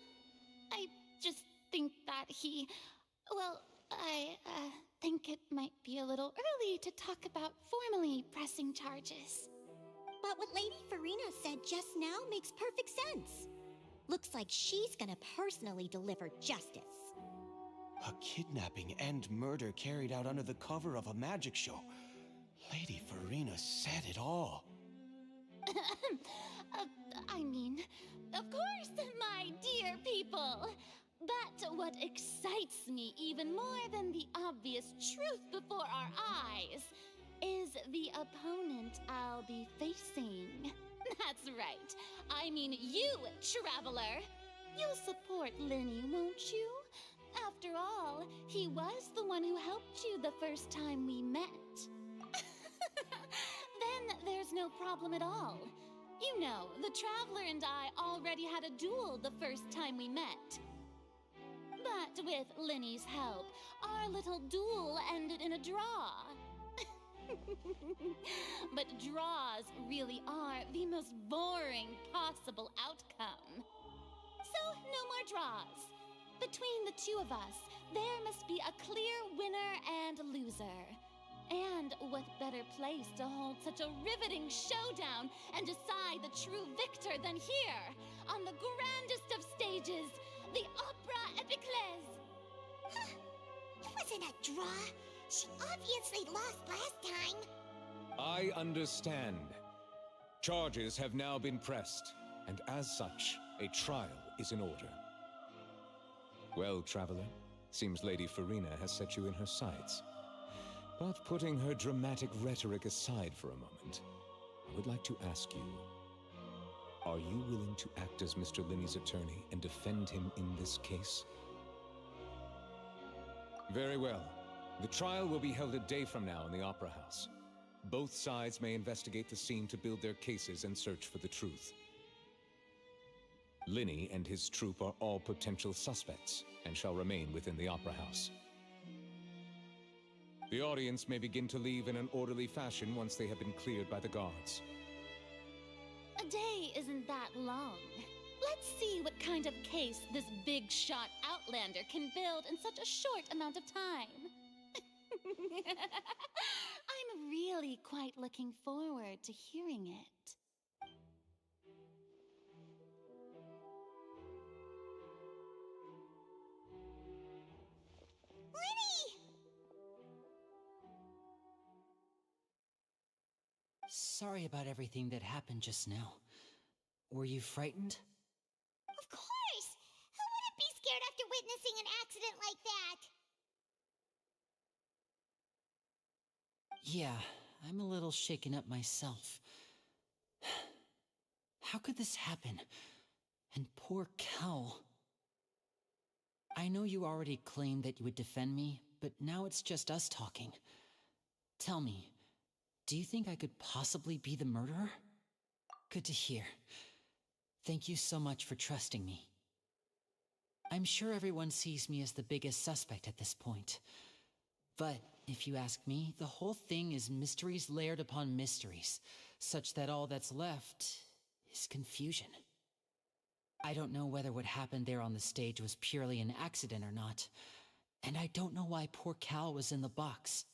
I just think that I think it might be a little early to talk about formally pressing charges. But what Lady Farina said just now makes perfect sense. Looks like she's gonna personally deliver justice. A kidnapping and murder carried out under the cover of a magic show. Lady Farina said it all. I mean, of course, my dear people. But what excites me even more than the obvious truth before our eyes is the opponent I'll be facing. That's right. I mean you, Traveler. You'll support Lenny, won't you? After all, he was the one who helped you the first time we met. Then there's no problem at all. You know, the Traveler and I already had a duel the first time we met. But with Lenny's help, our little duel ended in a draw. But draws really are the most boring possible outcome. So, no more draws. Between the two of us, there must be a clear winner and loser. And what better place to hold such a riveting showdown and decide the true victor than here, on the grandest of stages, the Opera Epiclese. It wasn't a draw. She obviously lost last time. I understand. Charges have now been pressed, and as such, a trial is in order. Well, Traveler, seems Lady Farina has set you in her sights. But putting her dramatic rhetoric aside for a moment, I would like to ask you, are you willing to act as Mr. Linney's attorney and defend him in this case? Very well. The trial will be held a day from now in the Opera House. Both sides may investigate the scene to build their cases and search for the truth. Linney and his troop are all potential suspects and shall remain within the Opera House. The audience may begin to leave in an orderly fashion once they have been cleared by the guards. A day isn't that long. Let's see what kind of case this big-shot Outlander can build in such a short amount of time. I'm really quite looking forward to hearing it. Lenny! Sorry about everything that happened just now. Were you frightened? Of course! Who wouldn't be scared after witnessing an accident like that? Yeah, I'm a little shaken up myself. How could this happen? And poor Cal. I know you already claimed that you would defend me, but now it's just us talking. Tell me, do you think I could possibly be the murderer? Good to hear. Thank you so much for trusting me. I'm sure everyone sees me as the biggest suspect at this point. But if you ask me, the whole thing is mysteries layered upon mysteries, such that all that's left is confusion. I don't know whether what happened there on the stage was purely an accident or not, and I don't know why poor Cal was in the box.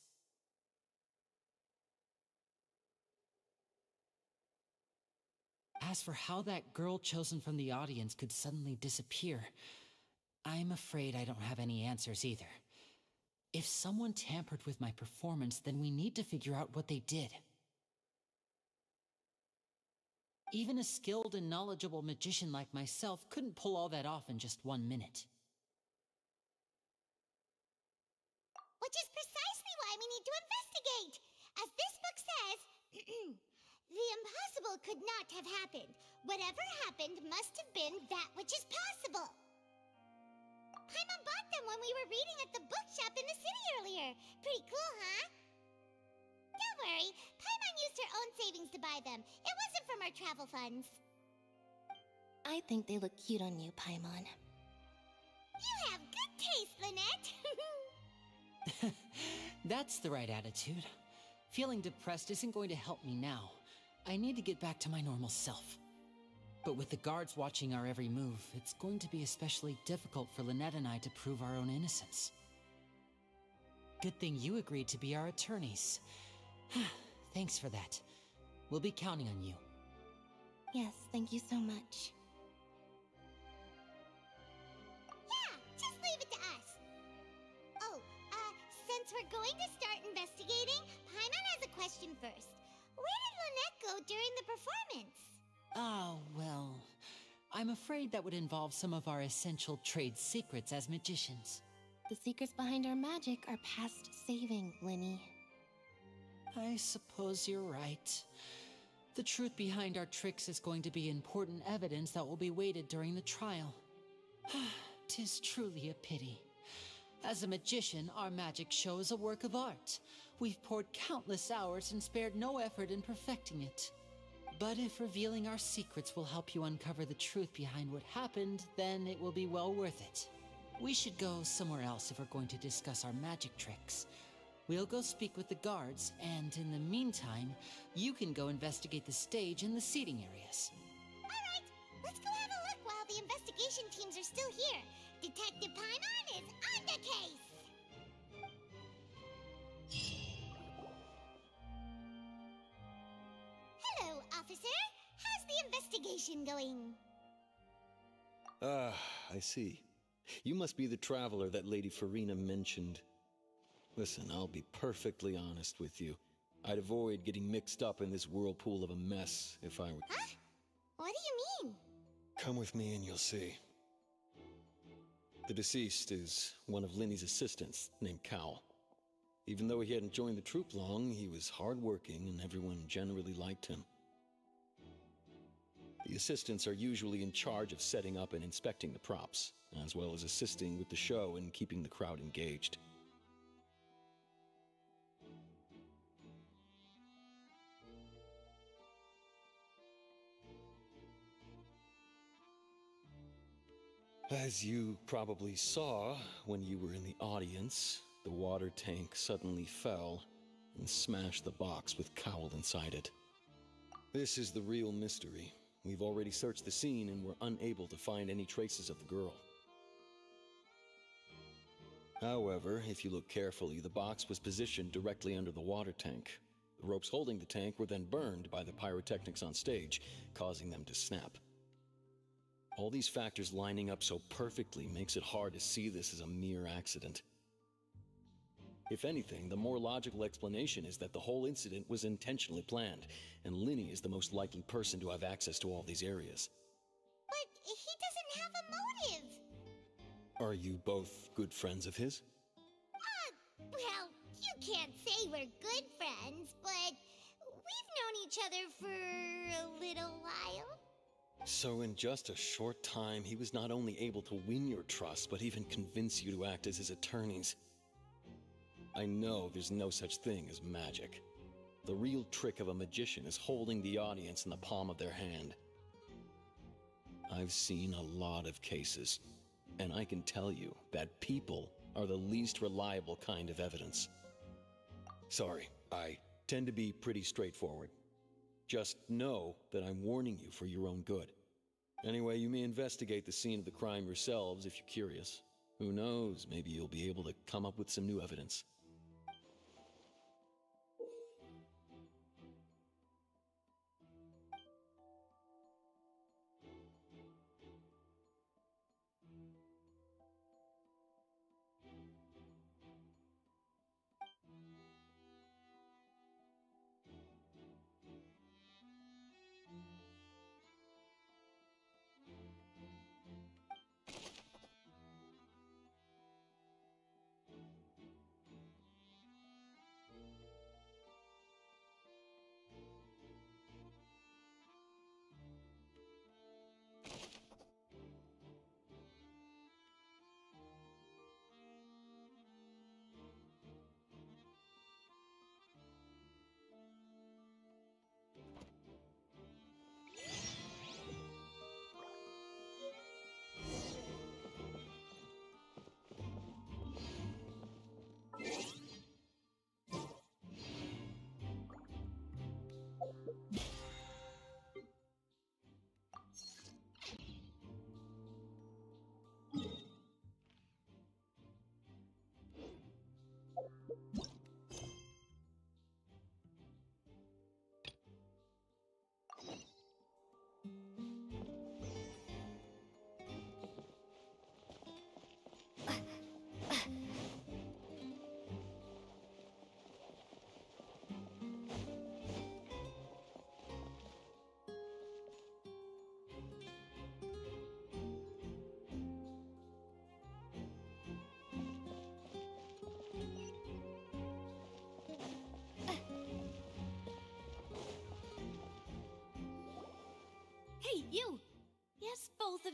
As for how that girl chosen from the audience could suddenly disappear, I'm afraid I don't have any answers either. If someone tampered with my performance, then we need to figure out what they did. Even a skilled and knowledgeable magician like myself couldn't pull all that off in just 1 minute. Which is precisely why we need to investigate. As this book says, the impossible could not have happened. Whatever happened must have been that which is possible. Paimon bought them when we were reading at the bookshop in the city earlier. Pretty cool, huh? Don't worry, Paimon used her own savings to buy them. It wasn't from our travel funds. I think they look cute on you, Paimon. You have good taste, Lynette. That's the right attitude. Feeling depressed isn't going to help me now. I need to get back to my normal self. But with the guards watching our every move, it's going to be especially difficult for Lynette and I to prove our own innocence. Good thing you agreed to be our attorneys. Thanks for that. We'll be counting on you. Yes, thank you so much. Yeah, just leave it to us. Oh, since we're going to start investigating, Paimon has a question first. Where did Lynette go during the performance? Oh, well, I'm afraid that would involve some of our essential trade secrets as magicians. The secrets behind our magic are past saving, Linny. I suppose you're right. The truth behind our tricks is going to be important evidence that will be weighted during the trial. 'Tis truly a pity. As a magician, our magic show is a work of art. We've poured countless hours and spared no effort in perfecting it. But if revealing our secrets will help you uncover the truth behind what happened, then it will be well worth it. We should go somewhere else if we're going to discuss our magic tricks. We'll go speak with the guards, and in the meantime, you can go investigate the stage and the seating areas. Alright, let's go have a look while the investigation teams are still here. Detective Paimon is on the case! Hello, officer. How's the investigation going? Ah, I see. You must be the traveler that Lady Farina mentioned. Listen, I'll be perfectly honest with you. I'd avoid getting mixed up in this whirlpool of a mess if I were... Huh? What do you mean? Come with me and you'll see. The deceased is one of Linny's assistants, named Cal. Even though he hadn't joined the troupe long, he was hardworking and everyone generally liked him. The assistants are usually in charge of setting up and inspecting the props, as well as assisting with the show and keeping the crowd engaged. As you probably saw when you were in the audience, the water tank suddenly fell and smashed the box with Cowl inside it. This is the real mystery. We've already searched the scene and were unable to find any traces of the girl. However, if you look carefully, the box was positioned directly under the water tank. The ropes holding the tank were then burned by the pyrotechnics on stage, causing them to snap. All these factors lining up so perfectly makes it hard to see this as a mere accident. If anything, the more logical explanation is that the whole incident was intentionally planned, and Linny is the most likely person to have access to all these areas. But he doesn't have a motive! Are you both good friends of his? Well, you can't say we're good friends, but we've known each other for a little while. So in just a short time, he was not only able to win your trust, but even convince you to act as his attorneys. I know there's no such thing as magic. The real trick of a magician is holding the audience in the palm of their hand. I've seen a lot of cases, and I can tell you that people are the least reliable kind of evidence. Sorry, I tend to be pretty straightforward. Just know that I'm warning you for your own good. Anyway, you may investigate the scene of the crime yourselves if you're curious. Who knows, maybe you'll be able to come up with some new evidence.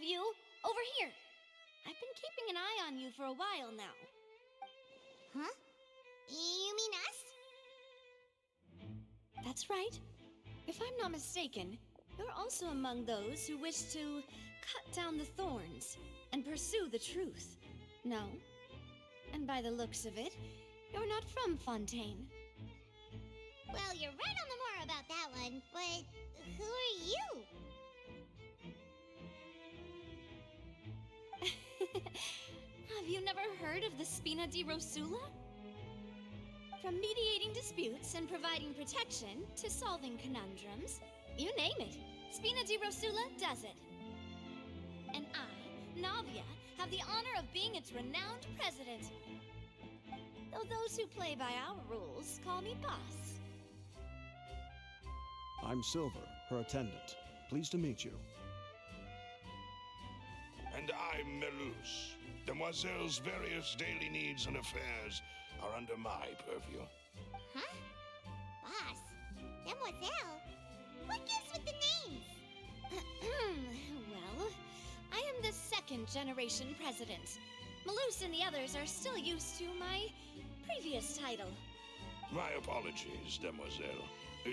you! Over here! I've been keeping an eye on you for a while now. Huh? You mean us? That's right. If I'm not mistaken, you're also among those who wish to cut down the thorns and pursue the truth. No? And by the looks of it, you're not from Fontaine. Well, you're right on the more about that one, but who are you? Have you never heard of the Spina di Rosula? From mediating disputes and providing protection to solving conundrums, you name it, Spina di Rosula does it. And I, Navia, have the honor of being its renowned president. Though those who play by our rules call me boss. I'm Silver, her attendant. Pleased to meet you. And I'm Melus. Demoiselle's various daily needs and affairs are under my purview. Huh? Boss? Demoiselle? What gives with the names? Well, I am the second generation president. Melus and the others are still used to my previous title. My apologies, Demoiselle.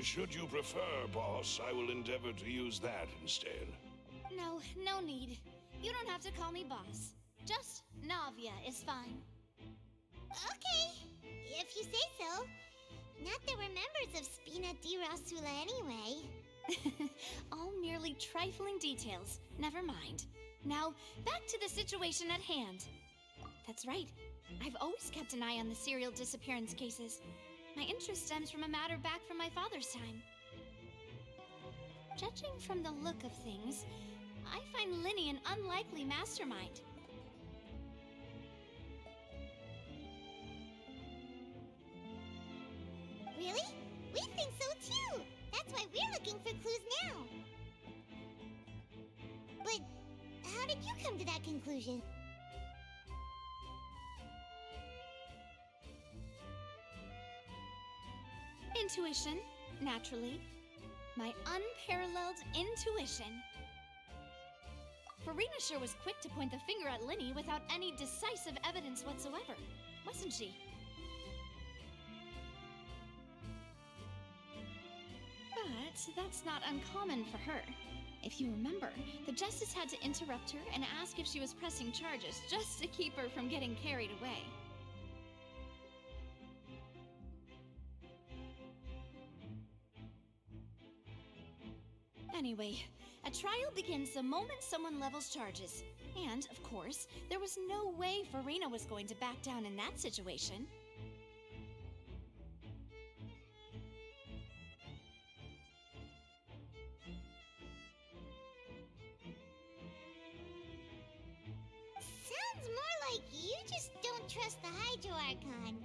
Should you prefer, boss, I will endeavor to use that instead. No need. You don't have to call me boss. Just Navia is fine. Okay, if you say so. Not that we're members of Spina di Rosula anyway. All merely trifling details. Never mind. Now, back to the situation at hand. That's right. I've always kept an eye on the serial disappearance cases. My interest stems from a matter back from my father's time. Judging from the look of things, I find Linny an unlikely mastermind. Really? We think so too! That's why we're looking for clues now. But how did you come to that conclusion? Intuition, naturally. My unparalleled intuition. Farina sure was quick to point the finger at Linny without any decisive evidence whatsoever, wasn't she? But that's not uncommon for her. If you remember, the Justice had to interrupt her and ask if she was pressing charges just to keep her from getting carried away. Anyway, a trial begins the moment someone levels charges. And, of course, there was no way Farina was going to back down in that situation. Sounds more like you just don't trust the Hydro Archon.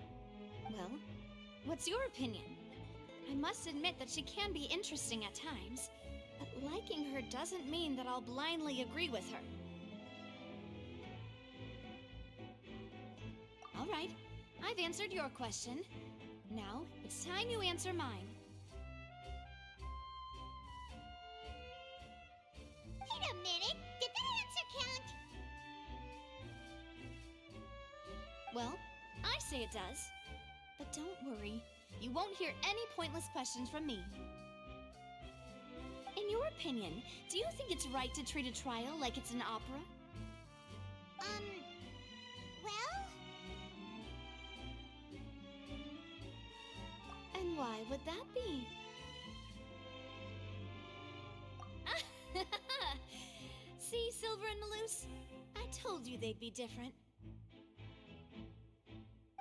Well, what's your opinion? I must admit that she can be interesting at times, but liking her doesn't mean that I'll blindly agree with her. All right, I've answered your question. Now, it's time you answer mine. Wait a minute, did that answer count? Well, I say it does. But don't worry, you won't hear any pointless questions from me. In your opinion, do you think it's right to treat a trial like it's an opera? Well? And why would that be? See, Silver and Melus? I told you they'd be different.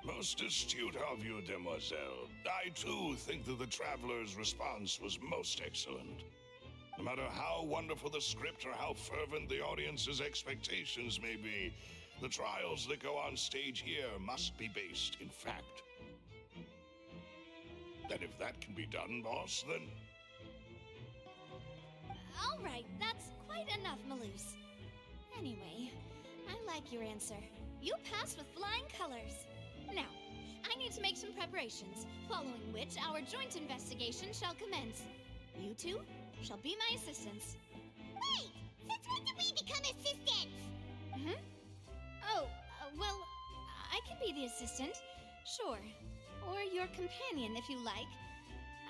Most astute of you, Demoiselle. I, too, think that the Traveler's response was most excellent. No matter how wonderful the script or how fervent the audience's expectations may be, the trials that go on stage here must be based in fact. And if that can be done, boss, then... All right, that's quite enough, Melus. Anyway, I like your answer. You passed with flying colors. Now, I need to make some preparations, following which our joint investigation shall commence. You two shall be my assistants. Wait! Since when did we become assistants? Hmm? Oh, well, I can be the assistant. Sure. Or your companion, if you like.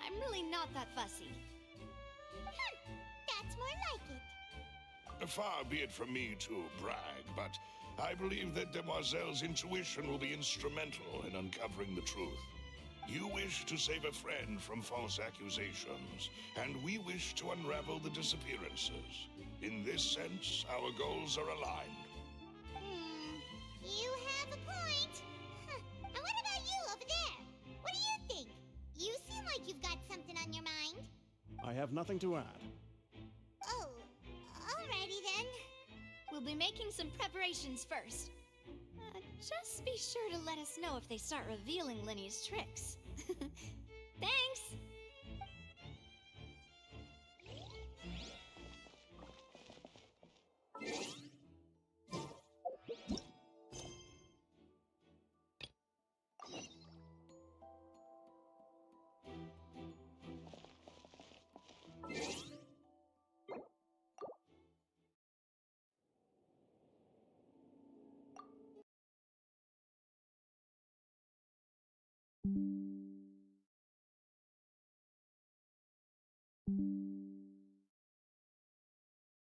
I'm really not that fussy. That's more like it. Far be it from me to brag, but I believe that Demoiselle's intuition will be instrumental in uncovering the truth. You wish to save a friend from false accusations, and we wish to unravel the disappearances. In this sense, our goals are aligned. You have a point. And what about you over there? What do you think? You seem like you've got something on your mind. I have nothing to add. Oh, alrighty then. We'll be making some preparations first. Just be sure to let us know if they start revealing Lenny's tricks. Thanks!